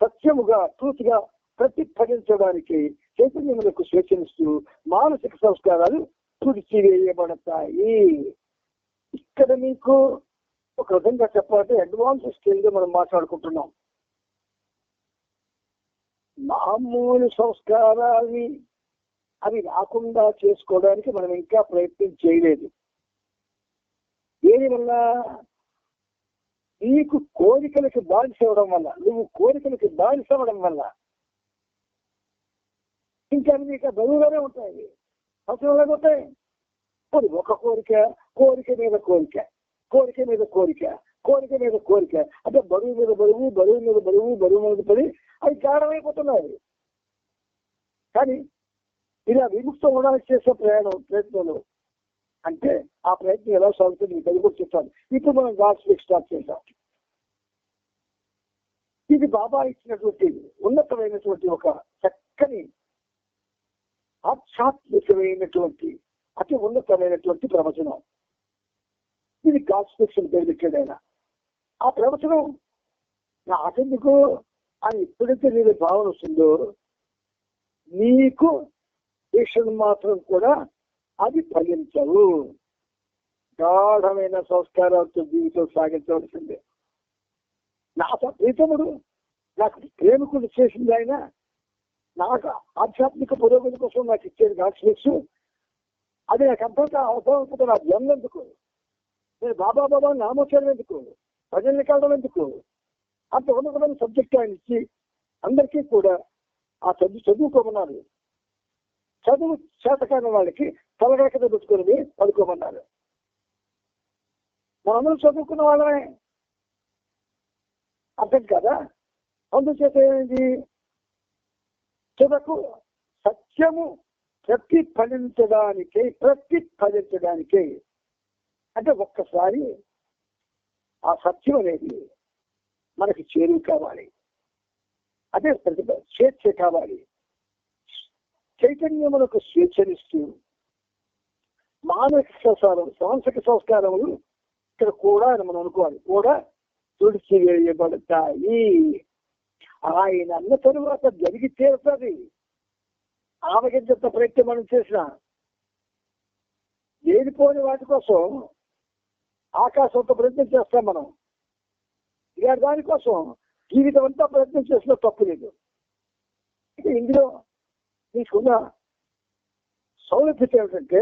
సత్యముగా పూర్తిగా ప్రతిఫలించడానికి చైతన్యములకు స్వేచ్ఛనిస్తూ మానసిక సంస్కారాలు తుడిచివేయబడతాయి. ఇక్కడ మీకు ఒక విధంగా చెప్పాలంటే అడ్వాన్స్ స్కేల్ గా మనం మాట్లాడుకుంటున్నాం. మామూలు సంస్కారాన్ని అవి రాకుండా చేసుకోవడానికి మనం ఇంకా ప్రయత్నం చేయలేదు. దేనివల్ల? నీకు కోరికలకి బానిస అవ్వడం వల్ల, నువ్వు కోరికలకి బానిస అవ్వడం వల్ల ఇంకా నీకు బరువుగానే ఉంటాయి, అవసరంగా ఉంటాయి. ఒక కోరిక మీద కోరిక అంటే బరువు మీద పడి అవి గాఢమైపోతున్నాయి. కానీ ఇలా విముక్తం అవడానికి చేసే ప్రయత్నంలో అంటే ఆ ప్రయత్నం ఎలా సాగుతుంది మీకు అది కూడా చెప్తాను. ఇప్పుడు మనం గాడ్స్ వీక్ స్టార్ట్ చేద్దాం. ఇది బాబా ఇచ్చినటువంటి ఉన్నతమైనటువంటి ఒక చక్కని ఆధ్యాత్మికమైనటువంటి అతి ఉన్నతమైనటువంటి ప్రవచనం. ఇది గాడ్స్ వీక్ పేరు పెట్టాడు ఆయన. ఆ ప్రవచనం నాకెందుకు అని ఎప్పుడైతే నీకు భావన వస్తుందో నీకు దీక్షను మాత్రం కూడా అది ఫలించవు. గాఢమైన సంస్కారాలతో జీవితం సాగించవలసిందే. నా ప్రీతముడు నాకు ప్రేమికుడు చేసింది ఆయన, నాకు ఆధ్యాత్మిక పురోగతి కోసం నాకు ఇచ్చేది కాన్షియస్. అది నాకు అంతా అవసరం. నా జన్మ ఎందుకు? నేను బాబా నామోచరం ఎందుకు? ప్రజల్ని కలడం ఎందుకు? అంత ఉన్నతమైన సబ్జెక్ట్ ఆయన ఇచ్చి అందరికీ కూడా ఆ చదువుకోమన్నారు. చదువు చేతకాని వాళ్ళకి తలగడ కింద పెట్టుకుని పడుకోమన్నారు. మనందరం చదువుకున్న వాళ్ళమే, అర్థం కదా. అందుచేత ఏమైంది? చివరకు సత్యము ప్రతిఫలించడానికే అంటే ఒక్కసారి ఆ సత్యం అనేది మనకి చేరువు కావాలి. అదే స్వేచ్ఛ కావాలి. చైతన్యములకు స్వేచ్ఛనిస్తూ మానసిక సంస్కారములు ఇక్కడ కూడా మనం అనుకోవాలి కూడా తుడిచివేయబడతాయి. ఆయన అన్న తరువాత జరిగి తీరుతుంది. ఆవగించేంత ప్రయత్నం మనం చేసిన లేనిపోని వాటి కోసం ఆకాశంతో ప్రయత్నం చేస్తాం మనం. ఇక దానికోసం జీవితం అంతా ప్రయత్నం చేసినా తప్పు లేదు. ఇందులో నీకున్న సౌలభ్యత ఏమిటంటే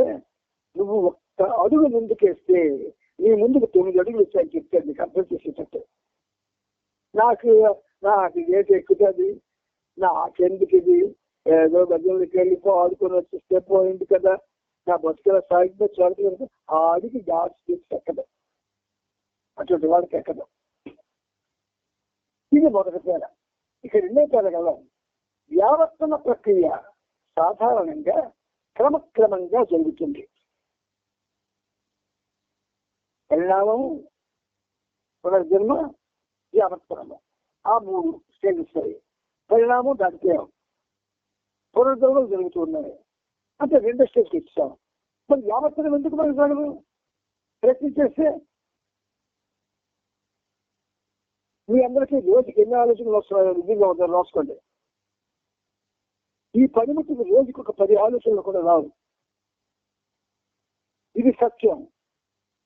నువ్వు ఒక్క అడుగు ముందుకేస్తే నీ ముందుకు 9 అడుగులు వచ్చాయని చెప్తే నీకు అర్థం చేసేటట్టు. నాకు ఏది ఎక్కుతుంది, నాకెందుకు ఇది, ఏదో గజంలోకి వెళ్ళిపో ఆడుకొని వచ్చేస్తే పోయింది కదా, నా బతుకుల సాగితే చదువుతుంది. ఆ అడిగి గాడ్ స్పీక్స్ ఎక్కదు, అటువంటి వాడికి ఎక్కదు. ఇది మొదటి పేర. ఇక రెండో పేర కదా, వ్యావర్తన ప్రక్రియ సాధారణంగా క్రమక్రమంగా జరుగుతుంది. పరిణామము, పునర్జన్మ, వ్యావర్తనము, ఆ 3 స్టేజెస్. పరిణామం దాటితే పునర్జన్మలు జరుగుతున్నాయి అంటే 2 స్టేజ్కి ఇచ్చాం. మరి వ్యావర్తనం ఎందుకు మనకు రాదు? ప్రయత్నం చేస్తే మీ అందరికీ రోజుకి ఎన్ని ఆలోచనలు వస్తున్నాయో నిజంగా ఉందని రాసుకోండి. ఈ పనిముట్టుకు రోజుకి ఒక 10 ఆలోచనలు కూడా రావు. ఇది సత్యం.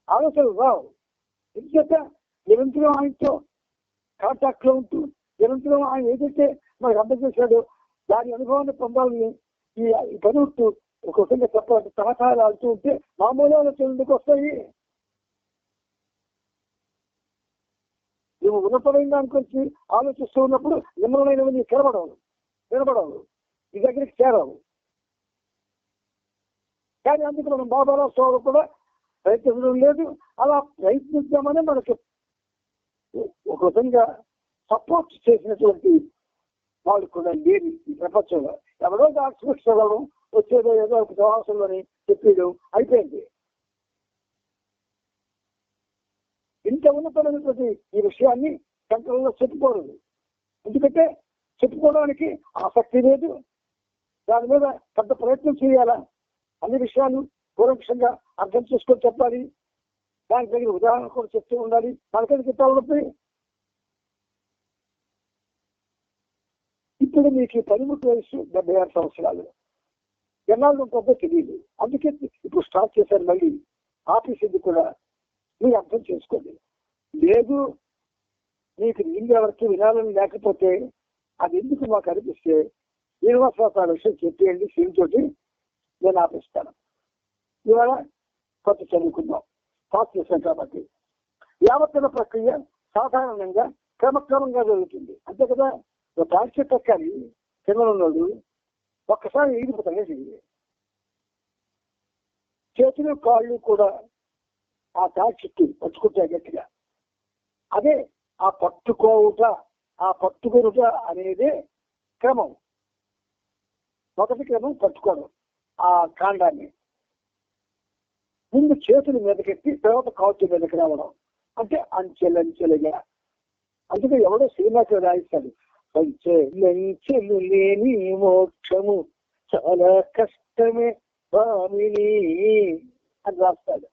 ఆలోచనలు రావు. ఎందుకంటే నిరంతరం ఆయనతో కాంటాక్ట్ లో ఉంటూ నిరంతరం ఆయన ఏదైతే మనకు అర్థం చేశాడో దాని అనుభవాన్ని పొందాలని ఈ పనిముట్టు ఒక విధంగా చెప్పాలంటే తహసాలు ఆడుతూ ఉంటే మామూలు ఆలోచనలు ఎందుకు వస్తాయి? నువ్వు ఉన్నతమైన దానికొచ్చి ఆలోచిస్తూ ఉన్నప్పుడు నిమ్మలమైనవి నీకు వినబడవు, ఈ దగ్గరికి చేరావు. కానీ అందుకు మనం బాబారావు స్వామి కూడా ప్రయత్నించడం లేదు. అలా ప్రయత్నిద్దామని మనకి ఒక విధంగా సపోర్ట్ చేసినటువంటి వాళ్ళు కూడా లేని ఈ ప్రపంచంలో. ఎవరో డాక్టర్ చదవడం, వచ్చేదో ఏదో ఒక సమావేశంలోని చెప్పేయడం అయిపోయింది. ఇంత ఉన్నతమైనటువంటి ఈ విషయాన్ని కంట్రోల్లో చెప్పుకోలేదు. ఎందుకంటే చెప్పుకోవడానికి ఆసక్తి లేదు, దాని మీద పెద్ద ప్రయత్నం చేయాలా, అన్ని విషయాలు పూర్వపక్షంగా అర్థం చేసుకొని చెప్పాలి, దానికి తగిన ఉదాహరణ కూడా చెప్తూ ఉండాలి. మనకెందుకు చెప్పాలి? ఇప్పుడు మీకు పనిముట్టు వయసు 76 సంవత్సరాలు. ఎన్నాళ్ళు ఉంటుందో తెలియదు. అందుకే ఇప్పుడు స్టార్ట్ చేశారు మళ్ళీ ఆఫీస్. ఇది కూడా మీరు అర్థం చేసుకోండి. లేదు మీకు నీళ్ళు ఎవరికి వినాలని లేకపోతే అది ఎందుకు మాకు అనిపిస్తే శ్రీనివాసరావు విషయం చెప్పేయండి, శ్రీతోటి నేను ఆపిస్తాను. ఇవాళ కొత్త చదువుకుందాం, పాస్ చేశాం కాబట్టి. వ్యావర్తన ప్రక్రియ సాధారణంగా క్రమక్రమంగా జరుగుతుంది. అంతే కదా. ఒక తాక్షి తక్కాలి కిందనున్నాడు, ఒక్కసారి ఎగిరిపోతానే జరిగింది. చేతులు కాళ్ళు కూడా ఆ తాక్షికి పట్టుకుంటాయి గట్టిగా. అదే ఆ పట్టుకొనుట అనేదే క్రమం. మొదటి క్రమం పట్టుకోవడం, ఆ కాండాన్ని ముందు చేతుల మీదకెత్తి తర్వాత కావచ్చు మీదకి రావడం, అంటే అంచెలంచెలుగా. అందుకే ఎవడో సినిమాకి రాయిస్తాడు, అంచెలంచెలు లేని మోక్షము చాలా కష్టమే స్వామిని అని రాస్తాడు.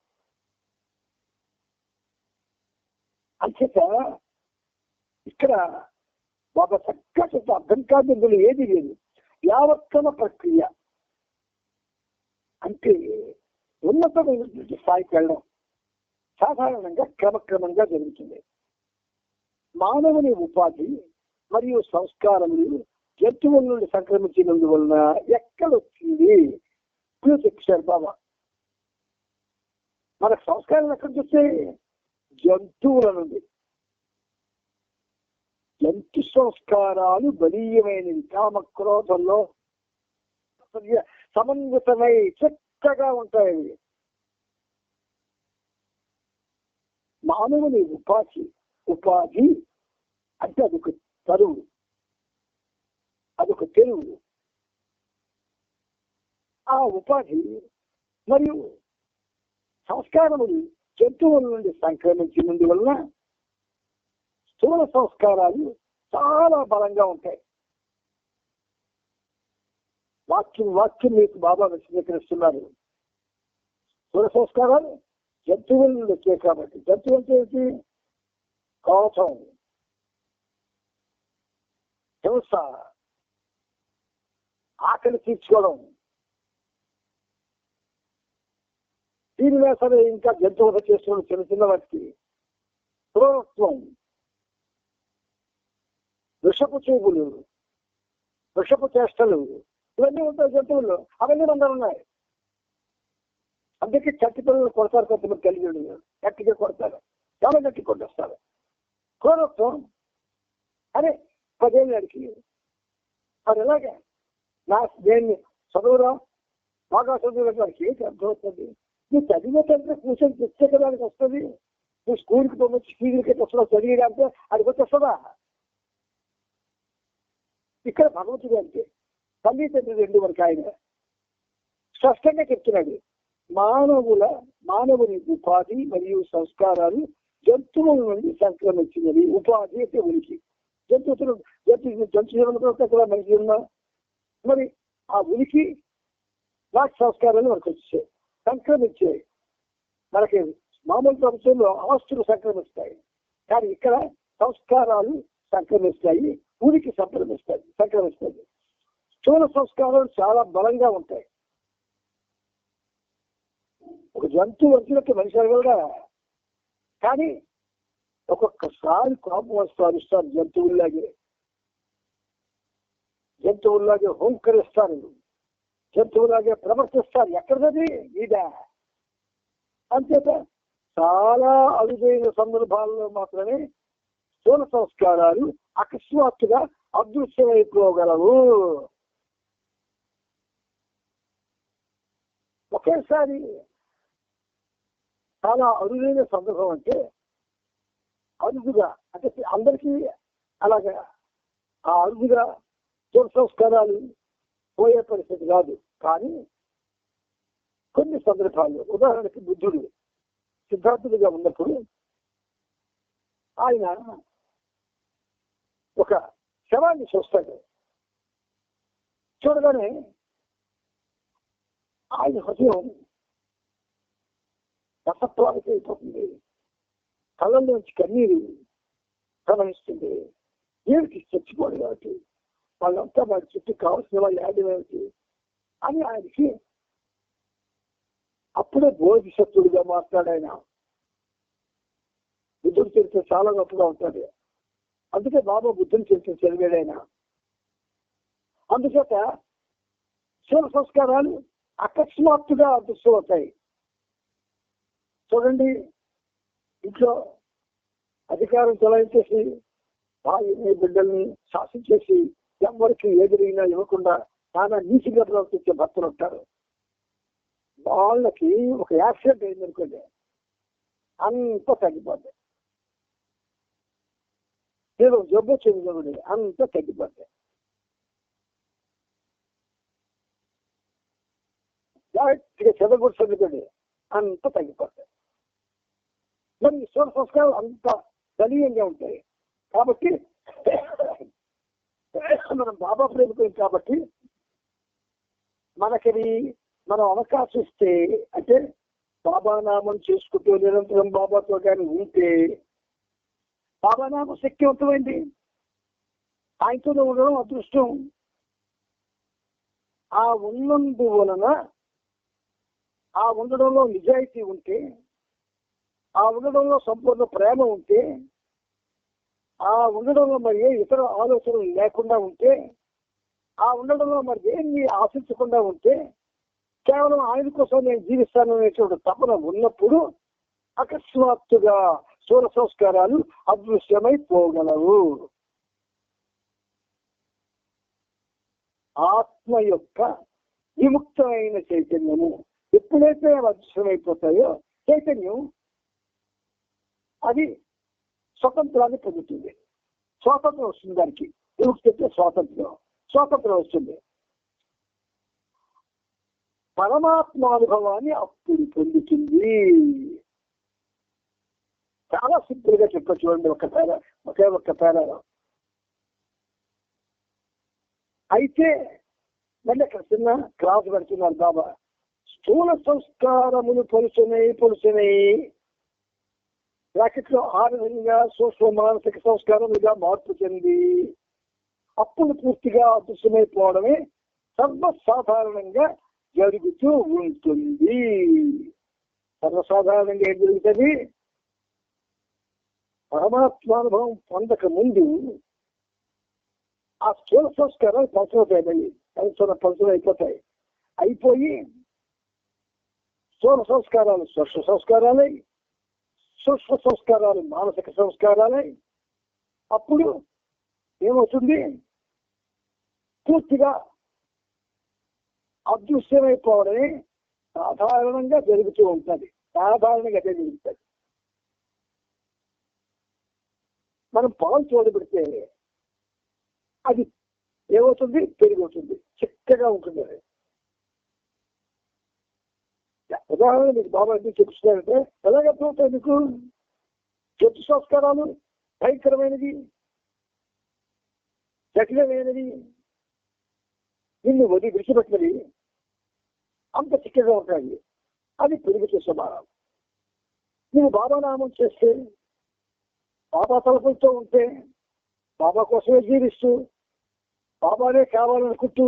అంచేత ఇక్కడ ఒక చక్కటి అర్థం కాదు, ఇందులో ఏది లేదు. యావత్తమ ప్రక్రియ అంటే ఉన్నతమైనటువంటి స్థాయికి వెళ్ళడం సాధారణంగా క్రమక్రమంగా జరుగుతుంది. మానవుని ఉపాధి మరియు సంస్కారములు జంతువుల నుండి సంక్రమించినందువలన ఎక్కడొచ్చింది చెప్పారు బాబా. మన సంస్కారం ఎక్కడ చూస్తే జంతువుల నుండి. జంతు సంస్కారాలు బలీయమైనవి, కామక్రోధంలో సమన్వితమై చక్కగా ఉంటాయి. మానవుని ఉపాధి అంటే అదొక తరువు, అదొక తెలుగు. ఆ ఉపాధి మరియు సంస్కారములు జంతువుల నుండి సంక్రమించినందువలన స్థూల సంస్కారాలు చాలా బలంగా ఉంటాయి. వాక్యం మీకు బాబా విశదీకరిస్తున్నారు. స్థూల సంస్కారాలు జంతువుల నుండి వచ్చాయి కాబట్టి, జంతువు అంటే ఏంటి? కోపం, హింస, ఆకలి తీర్చుకోవడం. దీనిలో సరే ఇంకా జంతువులు చేస్తున్న చిన్న చిన్న వాటికి క్రూరత్వం, వృషపు చూపులు, వృషపు చేష్టలు, ఇవన్నీ ఉంటాయి జంతువుల్లో. అవన్నీ అందరూ ఉన్నాయి. అందుకే చట్టి పిల్లలు కొడతారు, కొంతమంది కలిగి గట్టిగా కొడతారు, చాలా గట్టి కొట్టేస్తారు. క్రూరత్వం అరే 10 ఏళ్ళకి అది ఎలాగే దేన్ని చదువురా బాగా చదువుల వారికి ఏంటి అర్థమవుతుంది? నువ్వు చదివేటంటే కూర్చొని తెచ్చేదానికి వస్తుంది. నువ్వు స్కూల్కి పంపించి ఫీజులకి వస్తున్నావు చదివేదంటే అది వస్తుందా? ఇక్కడ భగవంతుడు అంటే తల్లి తండ్రి 2 వరకు ఆయన స్పష్టంగా చెప్తున్నాడు. మానవుని ఉపాధి మరియు సంస్కారాలు జంతువుల నుండి సంక్రమించినవి. ఉపాధి అంటే ఉనికి. జంతువులు మనిషి ఉన్నా మరి ఆ ఉనికి వాటి సంస్కారాలు మనకు వచ్చాయి, సంక్రమించాయి. మనకి మామూలు ప్రపంచంలో ఆస్తులు సంక్రమిస్తాయి, కానీ ఇక్కడ సంస్కారాలు సంక్రమిస్తాయి, ఉనికి సంక్రమిస్తాయి. స్థూల సంస్కారాలు చాలా బలంగా ఉంటాయి. ఒక జంతువు వచ్చినట్టు మనిషి అడగలరా, కానీ ఒక్కొక్కసారి కోపం వస్తారు. జంతువుల్లాగే హోంకరిస్తారు, జంతువులాగే ప్రవర్తిస్తారు. ఎక్కడది ఇదా? అంచేత చాలా అరుదైన సందర్భాల్లో మాత్రమే స్థూల సంస్కారాలు అకస్మాత్తుగా అదృశ్యమైపోగలవు. ఒకేసారి చాలా అరుదైన సందర్భం అంటే అరుదుగా, అంటే అందరికీ అలాగా ఆ అరుదుగా స్థూల సంస్కారాలు పోయే పరిస్థితి కాదు. కానీ కొన్ని సందర్భాల్లో, ఉదాహరణకి బుద్ధుడు సిద్ధార్థుడిగా ఉన్నప్పుడు ఆయన ఒక శవాన్ని చూస్తాడు. చూడగానే ఆయన హృదయం రసత్వానికి అయిపోతుంది, కళ్ళల్లోంచి కన్నీరు ప్రవహిస్తుంది. ఏమిటి చచ్చిపోడు కాబట్టి వాళ్ళంతా వాడి చుట్టూ కావాల్సిన వాళ్ళు యాడేమిటి అని ఆయనకి అప్పుడే బోధిసత్తుడిగా మాట్లాడాయన. బుద్ధుడి చరిత్ర చాలా గొప్పగా ఉంటుంది. అందుకే బాబా బుద్ధుని చరిత్ర చదివాడు ఆయన. అందుచేత స్థూల సంస్కారాలు అకస్మాత్తుగా అదృష్టమవుతాయి. చూడండి, ఇంట్లో అధికారం చెలాయించేసి భార్యని బిడ్డల్ని శాసించేసి ఎవరికి ఎదురైనా ఇవ్వకుండా చాలా నీచిగా ప్రవర్తించే భర్తలు ఉంటారు. వాళ్ళకి ఒక యాక్సిడెంట్ అయిందనుకోండి, అంతా తగ్గిపోద్ది. ఏదో జబ్బు వచ్చింది అంతా తగ్గిపోద్ది. చదవకూడదు అంతా తగ్గిపోతాయి. మరి స్థూల సంస్కారాలు అంత బలీయంగా ఉంటాయి. కాబట్టి మనం బాబా ప్రేమికులు కాబట్టి మనకి మనం అవకాశం ఇస్తే, అంటే బాబా నామం చేసుకుంటూ నిరంతరం బాబాతో కానీ ఉంటే బాబా నామం శక్తివంతమైంది. ఆయనతో ఉండడం అదృష్టం. ఆ ఉన్నందువలన, ఆ ఉండడంలో నిజాయితీ ఉంటే, ఆ ఉండడంలో సంపూర్ణ ప్రేమ ఉంటే, ఆ ఉండడంలో మరి ఏ ఇతర ఆలోచనలు లేకుండా ఉంటే, ఆ ఉండడంలో మరి ఏమి ఆశించకుండా ఉంటే, కేవలం ఆయన కోసం నేను జీవిస్తాను అనేటువంటి తపన ఉన్నప్పుడు అకస్మాత్తుగా స్థూల సంస్కారాలు అదృశ్యమైపోగలవు. ఆత్మ యొక్క విముక్తమైన చైతన్యము ఎప్పుడైతే అవి అదృశ్యమైపోతాయో చైతన్యం అది స్వతంత్రాన్ని పొందుతుంది. స్వాతంత్రం వస్తుంది. దానికి విముక్తి అంటే స్వాతంత్రం వస్తుంది. పరమాత్మానుభవాన్ని అప్పుడు పొందుతుంది. చాలా సింపుల్ గా చెప్ప చూడండి, ఒక్క పేరాలో. అయితే మళ్ళీ అక్కడ చిన్న క్లాస్ పెడుతున్నారు బాబా. స్థూల సంస్కారములు పొలుచునై బ్రాకెట్లో ఆ విధంగా సూక్ష్మ మానసిక సంస్కారములుగా మార్పు చెంది అప్పుడు పూర్తిగా అదృశ్యమైపోవడమే సర్వసాధారణంగా జరుగుతూ ఉంటుంది. సర్వసాధారణంగా ఏం జరుగుతుంది? పరమాత్మానుభవం పొందక ముందు ఆ స్థూల సంస్కారాలు పంచలు అయిపోతాయి. అయిపోయి స్థూల సంస్కారాలు సూక్ష్మ సంస్కారాలై, సూక్ష్మ సంస్కారాలు మానసిక సంస్కారాలై అప్పుడు ఏమవుతుంది? పూర్తిగా అదృశ్యమైపోవడమే సాధారణంగా జరుగుతూ ఉంటుంది. సాధారణంగా అదే జరుగుతుంది. మనం పాలు చూడబెడితే అది ఏమవుతుంది? పెరిగవుతుంది, చిక్కగా ఉంటుంది. అది ఉదాహరణ మీకు బాబా ఎందుకు చెప్తున్నారంటే, ఎలాగవుతాయి మీకు చెట్టు సంస్కారాలు భయంకరమైనది, జటిలమైనది, నిన్ను విడిచిపెట్టినది అంత చిక్కగా ఉంటాయి. అది పెరుగుతూ స్వభావం. నువ్వు బాబా నామం చేస్తే, బాబా తలపులతో ఉంటే, బాబా కోసమే జీవిస్తూ బాబానే కావాలనుకుంటూ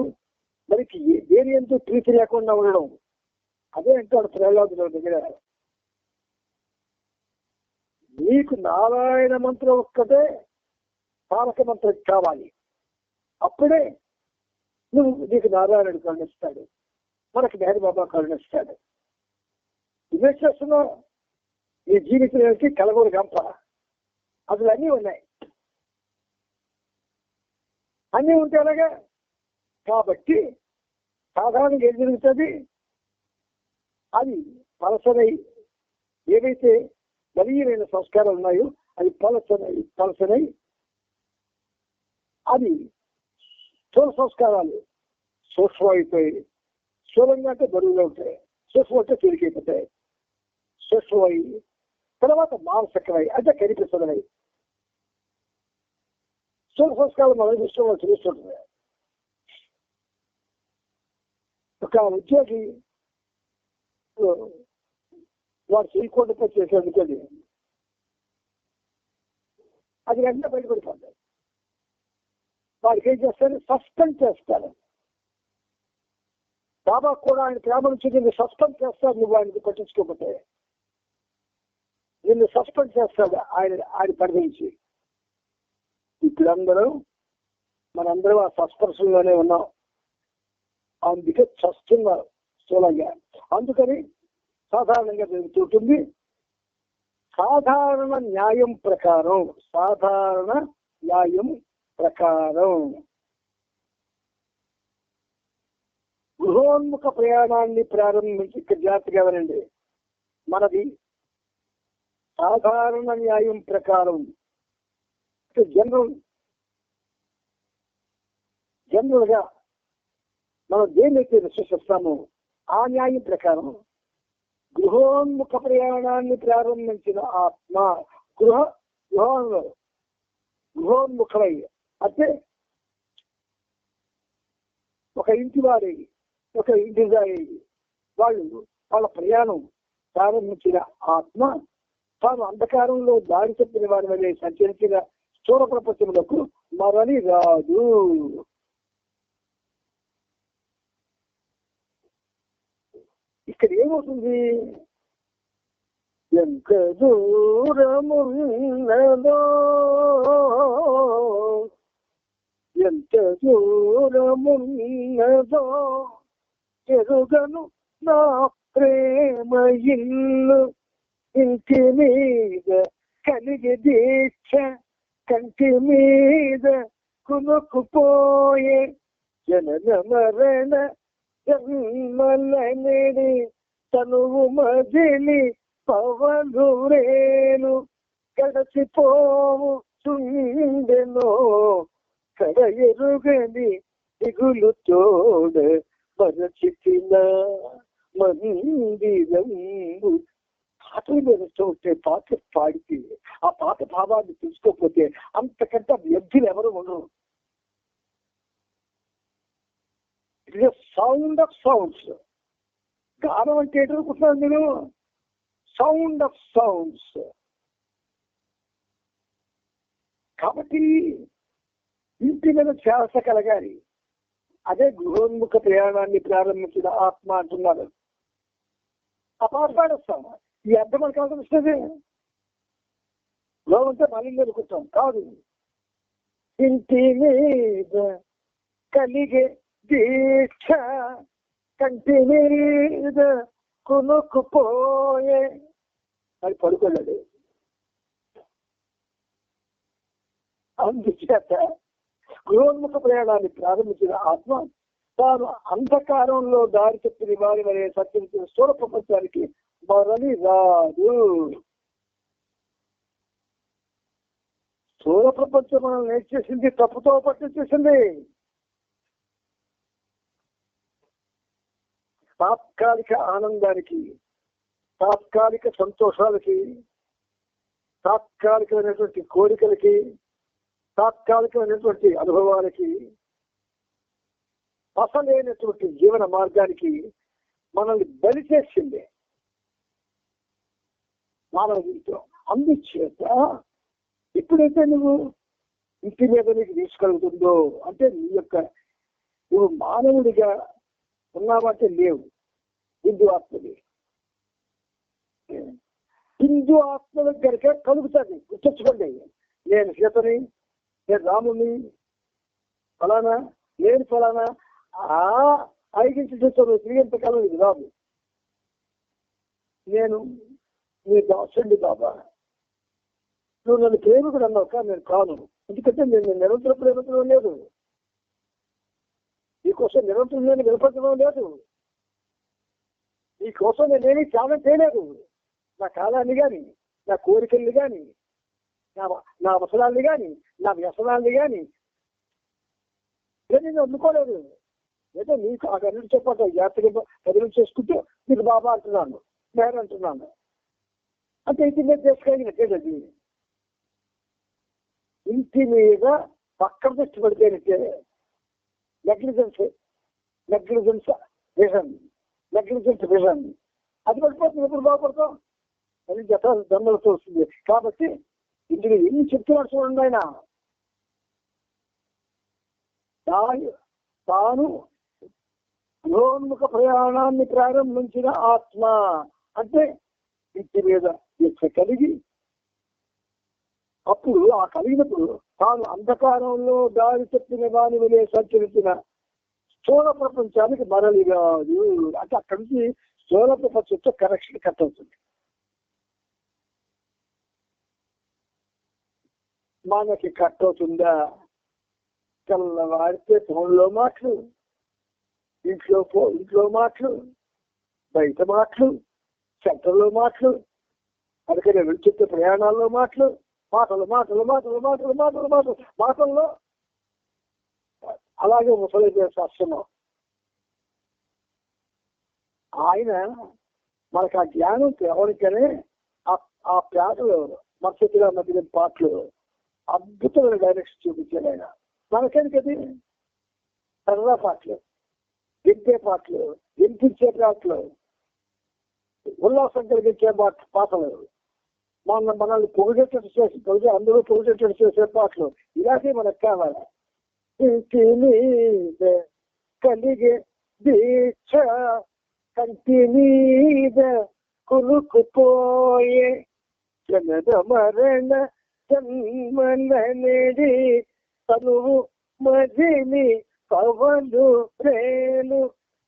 మనకి దేని ఎంతో ప్రీతి లేకుండా ఉండడం, అదే అంటాడు ప్రహ్లాదుల దగ్గర. నీకు నారాయణ మంత్రం ఒక్కటే తారక మంత్రం కావాలి. అప్పుడే నీకు నారాయణుడు కరుణిస్తాడు, మనకి మెహర్ బాబా కరుణిస్తాడు. ఇదే చేస్తున్నావు. నీ జీవితానికి కలగూరు గంప అసలు అన్నీ ఉన్నాయి. అన్నీ ఉంటే అలాగా. కాబట్టి సాధారణంగా ఏం జరుగుతుంది? అది పలసనై, ఏవైతే బలీయమైన సంస్కారాలు ఉన్నాయో అది పలసనై అది స్థూల సంస్కారాలు సూక్ష్మం అయిపోయి, స్థూలంగా అంటే బరువుగా ఉంటాయి, సూక్ష్మం అంటే తేలికైపోతాయి, సూక్ష్మమై తర్వాత మానసికమై అంటే కనిపిస్తున్నవి. స్థూల సంస్కారం మన విషయంలో తెలుస్తుంటుంది. ఒక ఉద్యోగి వాడు చేయకుండా చేసేందుకని అది వెంటనే బయటపడిపోతాయి. వాడికి ఏం చేస్తారు? సస్పెండ్ చేస్తారు. బాబా కూడా ఆయన ప్రేమ నుంచి నిన్ను సస్పెండ్ చేస్తాడు. నువ్వు ఆయనకి పట్టించుకోకపోతే నిన్ను సస్పెండ్ చేస్తాడు ఆయన పరిధించి. ఇప్పుడందరూ మనందరం ఆ సస్పెన్షన్లోనే ఉన్నాం. అందుకే చస్తున్నారు స్థూలంగా. అందుకని సాధారణంగా జరుగుతుంటుంది. సాధారణ న్యాయం ప్రకారం గృహోన్ముఖ ప్రయాణాన్ని ప్రారంభించి ఇక్కడ జాగ్రత్తగా వినండి. మనది సాధారణ న్యాయం ప్రకారం జనరల్ గా మనం దేన్నైతే విశ్వసిస్తామో ఆ న్యాయం ప్రకారం గృహోన్ముఖ ప్రయాణాన్ని ప్రారంభించిన ఆత్మ గృహోన్ముఖమై అంటే ఒక ఇంటి వారి, ఒక ఇంటిదారి వాళ్ళ ప్రయాణం ప్రారంభించిన ఆత్మ తాను అంధకారంలో దారి తప్పిన వారి వలె సంచరించిన స్థూల ప్రపంచములకు మరలి రాదు. ఇక్కడ ఏమవుతుంది? ఎంత దూరమున్నదో ఎంత దూరమున్నదో ఎరుగను నా ప్రేమ ఇల్లు, ఇంటి మీద కలిగి దీక్ష కంటి మీద కునుకుపోయే జనన మరణ జన్మలనేది తనువు మదిలి పవనురేను గడచిపోవు చుండెనో కడ ఎరుగని దిగులు తోడ మరచితిన మందిరంబు. పాటలు నేర్చుతూ ఉంటే పాట పాడితే ఆ పాట భావాన్ని తెలుసుకోకపోతే అంతకంటే వ్యక్తులు ఎవరు ఉండరు. It is sound of sounds. గానం అంటే ఏంటనుకుంటున్నాను నేను? Sound of sounds. కాబట్టి ఇంటి మీద ధ్యాస కలగాలి. అదే గృహోన్ముఖ ప్రయాణాన్ని ప్రారంభించిన ఆత్మ అంటున్నారు. ఆ పాట పాడేస్తాం. ఈ అర్థం మనకు అవసరం గృహంతో మళ్ళీ అనుకుంటాం కాదు. ఇంటి మీద కలిగే దీక్ష కంటి మీద కొనుక్కుపోయే అది పడుకోలేడు. అందుచేత గృహోన్ముఖ ప్రయాణాన్ని ప్రారంభించిన ఆత్మ తాను అంధకారంలో దారి తప్పిన వారి వలె సంచరించిన స్థూల ప్రపంచానికి మరలి రాదు. స్థూల ప్రపంచం మనం నేర్చేసింది తప్పుతో పట్టించేసింది. తాత్కాలిక ఆనందానికి, తాత్కాలిక సంతోషాలకి, తాత్కాలికమైనటువంటి కోరికలకి, తాత్కాలికమైనటువంటి అనుభవాలకి, అసలైనటువంటి జీవన మార్గానికి మనల్ని బలి చేసింది మానవ జీవితం. అందుచేత ఎప్పుడైతే నువ్వు ఇంటి మీద నీకు తీసుకోగలుగుతుందో అంటే నువ్వు మానవుడిగా ఉన్నావంటే లేవు, హిందూ ఆత్మది. హిందూ ఆత్మ దగ్గరికే కలుగుతుంది. గుర్తుంచుకోండి, నేను సీతని, నేను రాముని, ఫలానా నేను ఫలానా ఐదింటి చూస్తాను తిరిగేంతకాలం ఇది రాదు. నేను నీ దాసుడి బాబా, నువ్వు నన్ను ప్రేమికుడు అన్నావు కానీ నేను కాను. ఎందుకంటే నేను నిరంతర ప్రేమించడం లేదు, నీకోసం నిరంతరం నేను వినపడడం లేదు, నీకోసం నేనేమీ త్యాగం చేయలేదు. నా కాలాన్ని కానీ, నా కోరికల్ని కానీ, నా అవసరాల్ని కానీ, నా వ్యసనాల్ని కానీ నేను అందుకోలేదు. ఏదో నీకు ఆ గన్నుడితో పాటు జాగ్రత్తగా బదిలీ చేసుకుంటూ నీకు బాబా అంటున్నాను, నేను అంటున్నాను అంటే ఇంటి మీద చేసుకోగలిగినట్టేది. ఇంటి మీద పక్కన దృష్టి పడిపోయినట్టే నెగ్లిజెన్స్ విజన్ అది పడిపోతుంది. ఎప్పుడు బాగుపడతాం? అది జత దండలతో వస్తుంది. కాబట్టి ఇందులో ఎన్ని చెప్తున్నాడు చూడండి ఆయన. తాను గృహోన్ముఖ ప్రయాణాన్ని ప్రారంభించిన ఆత్మ అంటే ఇంటి మీద కలిగి, అప్పుడు ఆ కలిగినప్పుడు తాను అంధకారంలో దారి తప్పిన వాని వలె సంచరించిన స్థూల ప్రపంచానికి మరలి కాదు. అంటే అక్కడి నుంచి స్థూల ప్రపంచంతో కనెక్షన్ కట్ అవుతుంది. మనకి కట్ అవుతుందా? తెల్లవారితే ఫోన్లో మాటలు, ఇంట్లో మాటలు, బయట మాటలు, సెంటర్లో మాటలు, అందుకని విడిచిత్త ప్రయాణాల్లో మాటలు, మాటల్లో అలాగే ముసలి శాస్త్రం. ఆయన మనకు ఆ జ్ఞానం తేవడానికనే ఆ పాటలు మత్స్యగా మధ్య పాటలు అద్భుతమైన డైరెక్షన్ చూపించాడు ఆయన. మనకెందుకది సరదా పాటలు, గింపే పాటలు, వినిపించే పాటలు, ఉల్లాసం కలిగించే పాటలు. మనల్ని పొగిడేటట్టు చేసి అందరూ పొగిడేటట్టు చేసే పాటలు ఇలాగే మనకు కావాలి. ఇంటి మీద కలిగే దీక్ష కంటి మీద కులుకుపోయే జనద మరణ జన్మలనేది తనువు మదిని పవలు ప్రేలు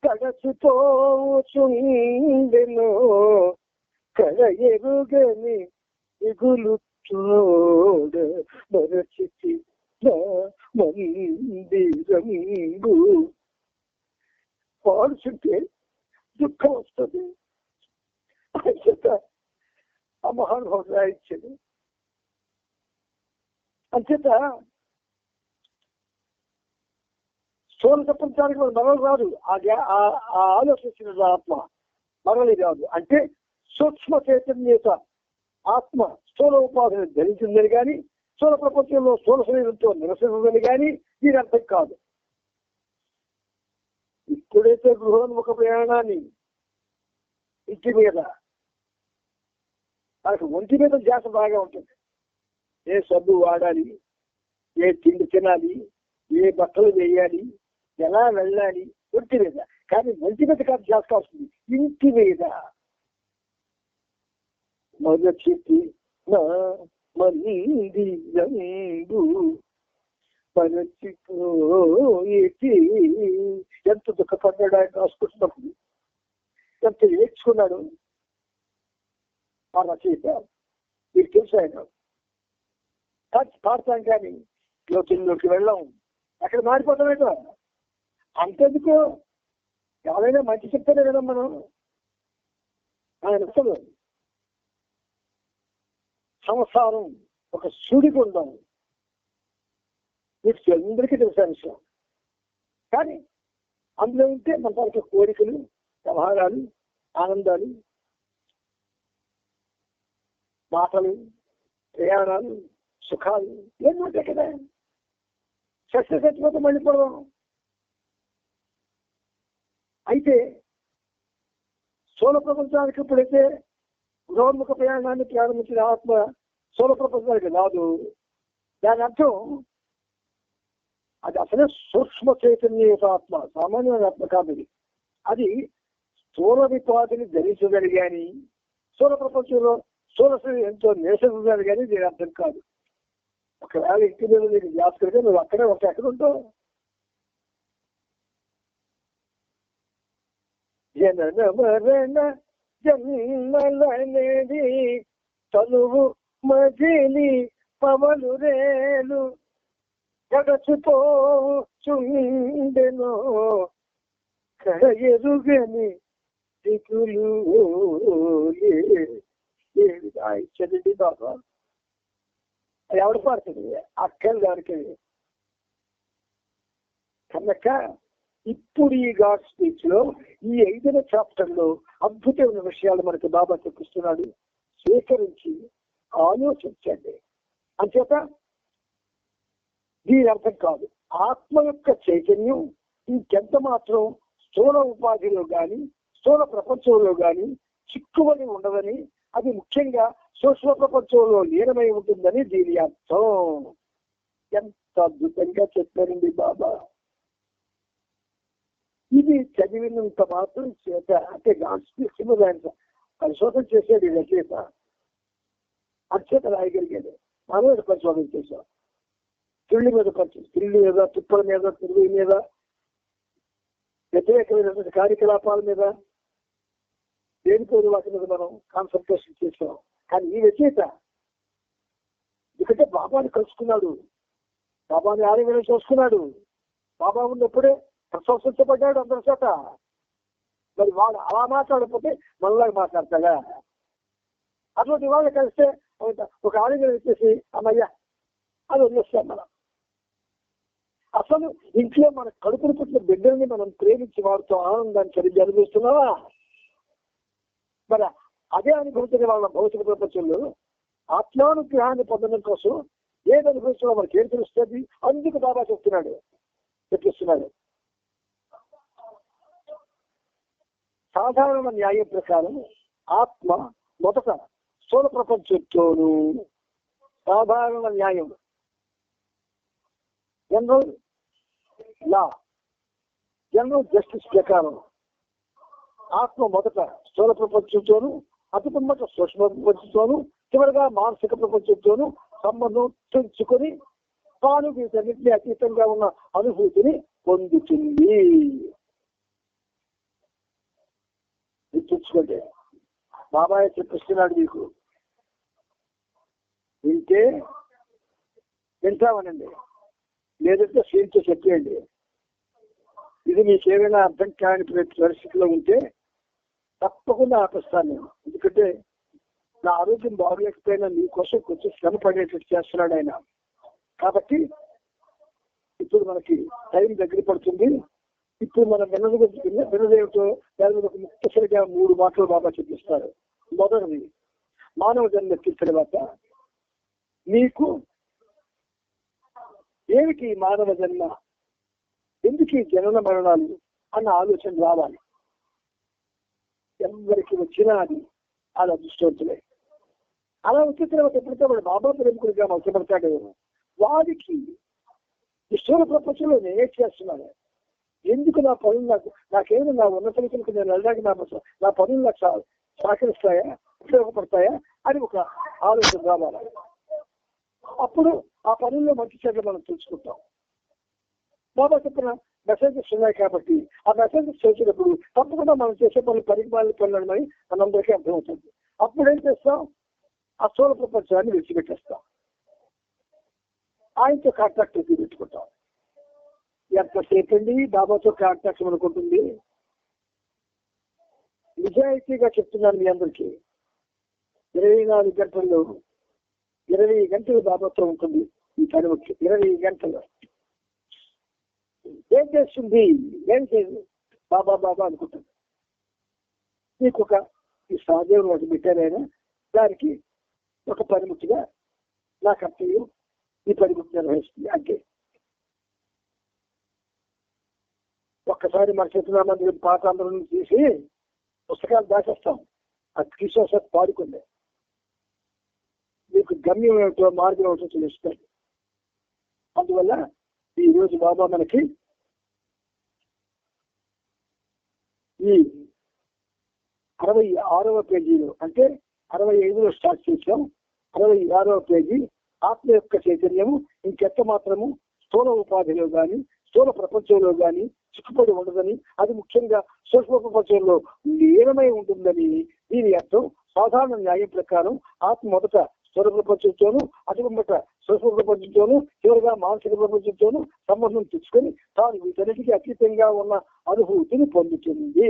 కడచిపోచుండెను కడ ఎరుగని ఎగులు చూడ మరచితి మందిరంగు. పాడుచుంటే దుఃఖం వస్తుంది. అంచేత ఆ మహానుభావుడు రాయించాడు. అంచేత స్థూల ప్రపంచానికి మరలు రాదు. ఆ ఆలోచించిన ఆత్మ మరలి రాదు. అంటే సూక్ష్మ చైతన్యత ఆత్మ స్థూల ఉపాధిని ధరించిందని కానీ స్థూల ప్రపంచంలో స్థూల శరీరంతో నివసించిందని కానీ దీని అర్థం కాదు. ఇప్పుడైతే గృహోన్ముఖ ప్రయాణాన్ని ఇంటి మీద మనకు ఒంటి మీద ధ్యాస బాగా ఉంటుంది. ఏ సబ్బు వాడాలి, ఏ తిండి తినాలి, ఏ బట్టలు వేయాలి, ఎలా వెళ్ళాలి ఒంటి మీద. కానీ ఒంటి మీద కాదు ధ్యాస కాస్తుంది, ఇంటి మీద. మొదటి నా మందిరంబు మరచిపోయేటి. ఎంత దుఃఖపడ్డాడు ఆయన రాసుకుంటున్నప్పుడు, ఎంత ఏడ్చుకున్నాడు ఆ రచయిత. మీకు తెలుసు ఆయన పాడతాం కానీ లోతుల్లోకి వెళ్ళాం, అక్కడ మారిపోతామేటో. అంతెందుకు ఎవరైనా మంచి చెప్తానే కదా మనం. ఆయన అసలు సంసారం ఒక సుడిగుండం, మీకు అందరికీ తెలిసిన విషయం. కానీ అందులో ఉంటే మన తాలూకు కోరికలు, వ్యవహారాలు, ఆనందాలు, మాటలు, ప్రయాణాలు, సుఖాలు ఏమి ఉంటాయి కదా. చచ్చిపోతే మళ్ళీ పడదాం. అయితే స్థూల ప్రపంచానికి ఇప్పుడైతే గృహోన్ముఖ ప్రయాణాన్ని ప్రారంభించిన ఆత్మ స్థూల ప్రపంచానికి రాదు. దాని అర్థం అది అసలే సూక్ష్మ చైతన్య ఆత్మ, సామాన్యమైన ఆత్మ కాదు. అది స్థూల విపాధిని ధరించగలిగాని స్థూల ప్రపంచంలో స్థూల ఎంతో నివసించగలిగాని దీని అర్థం కాదు. ఒకవేళ ఇంటి మీద నీకు జ్ఞాపకం నువ్వు అక్కడే ఎక్కడ ఉంటావు. జనన మరణ జన్మలనేది తనువు మజిలి పవలు రేలు గడచిపోచుండెను కడ ఎరుగని దిగులు. చదివి బాబా ఎవడు పడుతుంది అక్కలు దానికి. కనుక ఇప్పుడు ఈ గాడ్ స్పీచ్ లో ఈ 5వ చాప్టర్ లో అద్భుతమైన విషయాలు మనకి బాబా చూపిస్తున్నాడు. స్వీకరించి ఆలోచించండి. అంచేత దీని అర్థం కాదు ఆత్మ యొక్క చైతన్యం ఇంకెంత మాత్రం స్థూల ఉపాధిలో కానీ స్థూల ప్రపంచంలో కానీ చిక్కుబడి ఉండదని, అది ముఖ్యంగా సూక్ష్మ ప్రపంచంలో లీనమై ఉంటుందని దీని అర్థం. ఎంత అద్భుతంగా చెప్పారండి బాబా. ఇది చదివినంత మాత్రం చేత అంటే గాడ్ స్పీచ్ మీద ఆయన పరిశోధన చేసేది రచయిత. అత్యంత రాయగలిగాడు. మనం పరిశోధన చేశాం. తిరుడి మీద తిరుడి మీద, తుప్పల మీద, తిరుగు మీద, వ్యతిరేకమైనటువంటి కార్యకలాపాల మీద, దేనికోని వాటి మీద మనం కాన్సన్ట్రేషన్ చేసాం. కానీ ఈ రచయిత ఎందుకంటే బాబాని కలుసుకున్నాడు, బాబాని ఆలింగనం చేసుకున్నాడు, బాబా ఉన్నప్పుడే ప్రశంసించబడ్డాడు అందరి చేత. మరి వాడు అలా మాట్లాడకపోతే మనలాగా మాట్లాడతాడా? అటువంటి వాళ్ళు కలిస్తే ఒక ఆలింగనం ఇచ్చేసి అమ్మయ్యా అది వదిలేస్తాం మనం. అసలు ఇంట్లో మన కడుపును పుట్టిన బిడ్డల్ని మనం ప్రేమించి వారితో ఆనందాన్ని సరిగ్గా అనుభవిస్తున్నావా? మరి అదే అనుభవించిన వాళ్ళ భౌతిక ప్రపంచంలో ఆత్మానుగ్రహాన్ని పొందడం కోసం ఏది అనుభవిస్తున్నా మనకి ఏం తెలుస్తుంది? అందుకు బాబా చెప్పిస్తున్నాడు. సాధారణ న్యాయం ప్రకారం ఆత్మ మొదట స్థూల ప్రపంచంతోనూ సాధారణ న్యాయం జనరల్ లా జనరల్ జస్టిస్ ప్రకారం ఆత్మ మొదట స్థూల ప్రపంచంతోనూ అతి పిమ్మట సూక్ష్మ ప్రపంచంతోనూ చివరిగా మానసిక ప్రపంచంతోనూ సంబంధం తెంచుకొని తాను వీటన్నింటినీ అతీతంగా ఉన్న అనుభూతిని పొందుతుంది. గుర్తుంచుకోండి, బాబాయ్ చెప్పిస్తున్నాడు మీకు. వింటే వింటామనండి, లేదంటే సీన్తో చెప్పేయండి. ఇది మీకేమైనా అర్థం కాని పరిస్థితిలో ఉంటే తప్పకుండా ఆపిస్తాను నేను. ఎందుకంటే నా ఆరోగ్యం బాగలేకపోయినా మీకోసం కొంచెం శ్రమ పడేటట్టు చేస్తున్నాడు ఆయన. కాబట్టి ఇప్పుడు మనకి టైం దగ్గర పడుతుంది. ఇప్పుడు మనం వినదేమిటో దాని మీద ఒక ముఖ్యసరిగా 3 మాటలు బాబా చెప్పిస్తారు. మొదటిది, మానవ జన్మ ఎక్కిన తర్వాత మీకు ఏమిటి మానవ జన్మ, ఎందుకు ఈ జనన మరణాలు అన్న ఆలోచన రావాలి. ఎవరికి వచ్చినా అది అదృష్టవంతులే. అలా వచ్చిన తర్వాత ఎప్పుడైతే వాడు బాబా ప్రేమికుడిగా మలచబడతాడు, వాడికి ఈ స్థూల ప్రపంచంలో నేనే చేస్తున్నాను, ఎందుకు నా పనులు నాకేమైనా నా ఉన్నతలకు నేను వెళ్ళడానికి నా పనులు నాకు సహకరిస్తాయా, ఉపయోగపడతాయా అని ఒక ఆలోచన రావాలి. అప్పుడు ఆ పనుల్లో మంచి చెడ్డ మనం తెలుసుకుంటాం. బాబా చెప్పిన మెసేజెస్ ఉన్నాయి కాబట్టి ఆ మెసేజెస్ చేసినప్పుడు తప్పకుండా మనం చేసే పనులు పరిమాణాలు పనులని మనందరికీ అర్థమవుతుంది. అప్పుడు ఏం చేస్తాం, ఆ స్థూల ప్రపంచాన్ని విడిచిపెట్టేస్తాం, ఆయనతో కాంటాక్ట్ పెట్టుకుంటాం. ఎంతసేపు అండి బాబాతో కాంటాక్ట్ అనుకుంటుంది. నిజాయితీగా చెప్తున్నాను మీ అందరికీ, 24 గంటల్లో 20 గంటలు బాబాతో ఉంటుంది ఈ పని. 20 గంటలు ఏం చేస్తుంది, ఏం చేయదు, బాబా బాబా అనుకుంటుంది. మీకు ఒక ఈ సహదేవుడు ఒకటి పెట్టారైనా దానికి ఒక పనిముట్టుగా నా కర్తవ్యం ఈ పనిముట్టు నిర్వహిస్తుంది అంటే. ఒక్కసారి మన చేతుల మంది పాత అందరం తీసి పుస్తకాలు దాచేస్తాం, అది తీసేసే పాడుకుంది. మీకు గమ్యం ఏమిటో మార్గం ఏమిటో తెలుస్తుంది. అందువల్ల ఈ రోజు బాబా మనకి ఈ 66వ పేజీలో, అంటే 65లో స్టార్ట్ చేసాం, 66వ పేజీ ఆత్మ యొక్క చైతన్యము ఇంకెంత మాత్రము స్థూల ఉపాధిలో కానీ స్థూల ప్రపంచంలో కానీ చిక్కుపడి ఉండదని, అది ముఖ్యంగా సూక్ష్మ ప్రపంచంలో లీనమై ఉంటుందని దీని అర్థం. సాధారణ న్యాయం ప్రకారం ఆత్మ మొదట స్థూల ప్రపంచంతోనూ అటు మొదట సూక్ష్మ ప్రపంచంతోనూ చివరిగా మానసిక ప్రపంచంతోనూ సంబంధం తెచ్చుకొని తాను వీటన్నిటికీ అతీతంగా ఉన్న అనుభూతిని పొందుతుంది.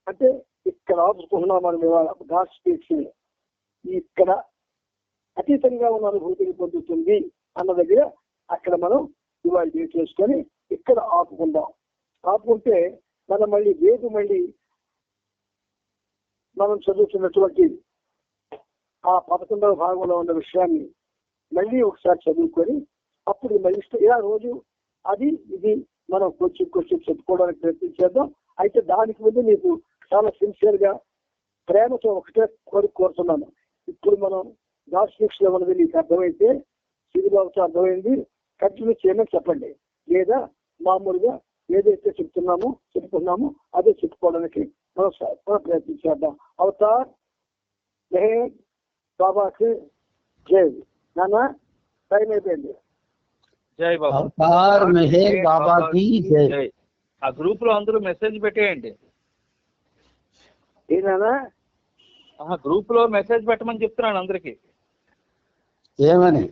అంటే ఇక్కడ ఆపుకుంటున్నాం మనం ఇవాళ గాడ్ స్పీక్స్. ఇక్కడ అతీతంగా ఉన్న అనుభూతిని పొందుతుంది అన్న దగ్గర అక్కడ మనం ఇవాళ చేసుకొని ఇక్కడ ఆపుకుందాం. ఆపుకుంటే మనం మళ్ళీ రేపు మళ్ళీ మనం చదువుతున్నటువంటి ఆ 11వ భాగంలో ఉన్న విషయాన్ని మళ్ళీ ఒకసారి చదువుకొని అప్పుడు మళ్ళీ ఇలా రోజు అది ఇది మనం కొంచెం చెప్పుకోవడానికి ప్రయత్నించేద్దాం. అయితే దానికి ముందు మీకు చాలా సిన్సియర్ గా ప్రేమతో ఒకటే కోరుతున్నాను. ఇప్పుడు మనం గాస్పిక్స్ లో ఉన్నది మీకు అర్థమైతే, సిరిబాబుతో అర్థమైంది, కంటిన్యూ చేయమని చెప్పండి. లేదా మామూలుగా ఏదైతే చెప్పుకున్నామో అదే చెప్పుకోవడానికి మనం ప్రయత్నించేద్దాం. అవతార్ మెహర్ బాబాకి జై. నాన్న టైం అయిపోయింది. జై బాబా. అవతార్ మెహర్ బాబాకి జై. ఆ గ్రూప్ లో అందరూ మెసేజ్ పెట్టేయండి. ఏనా గ్రూప్ లో మెసేజ్ పెట్టమని చెప్తున్నాను అందరికి. ఏమని?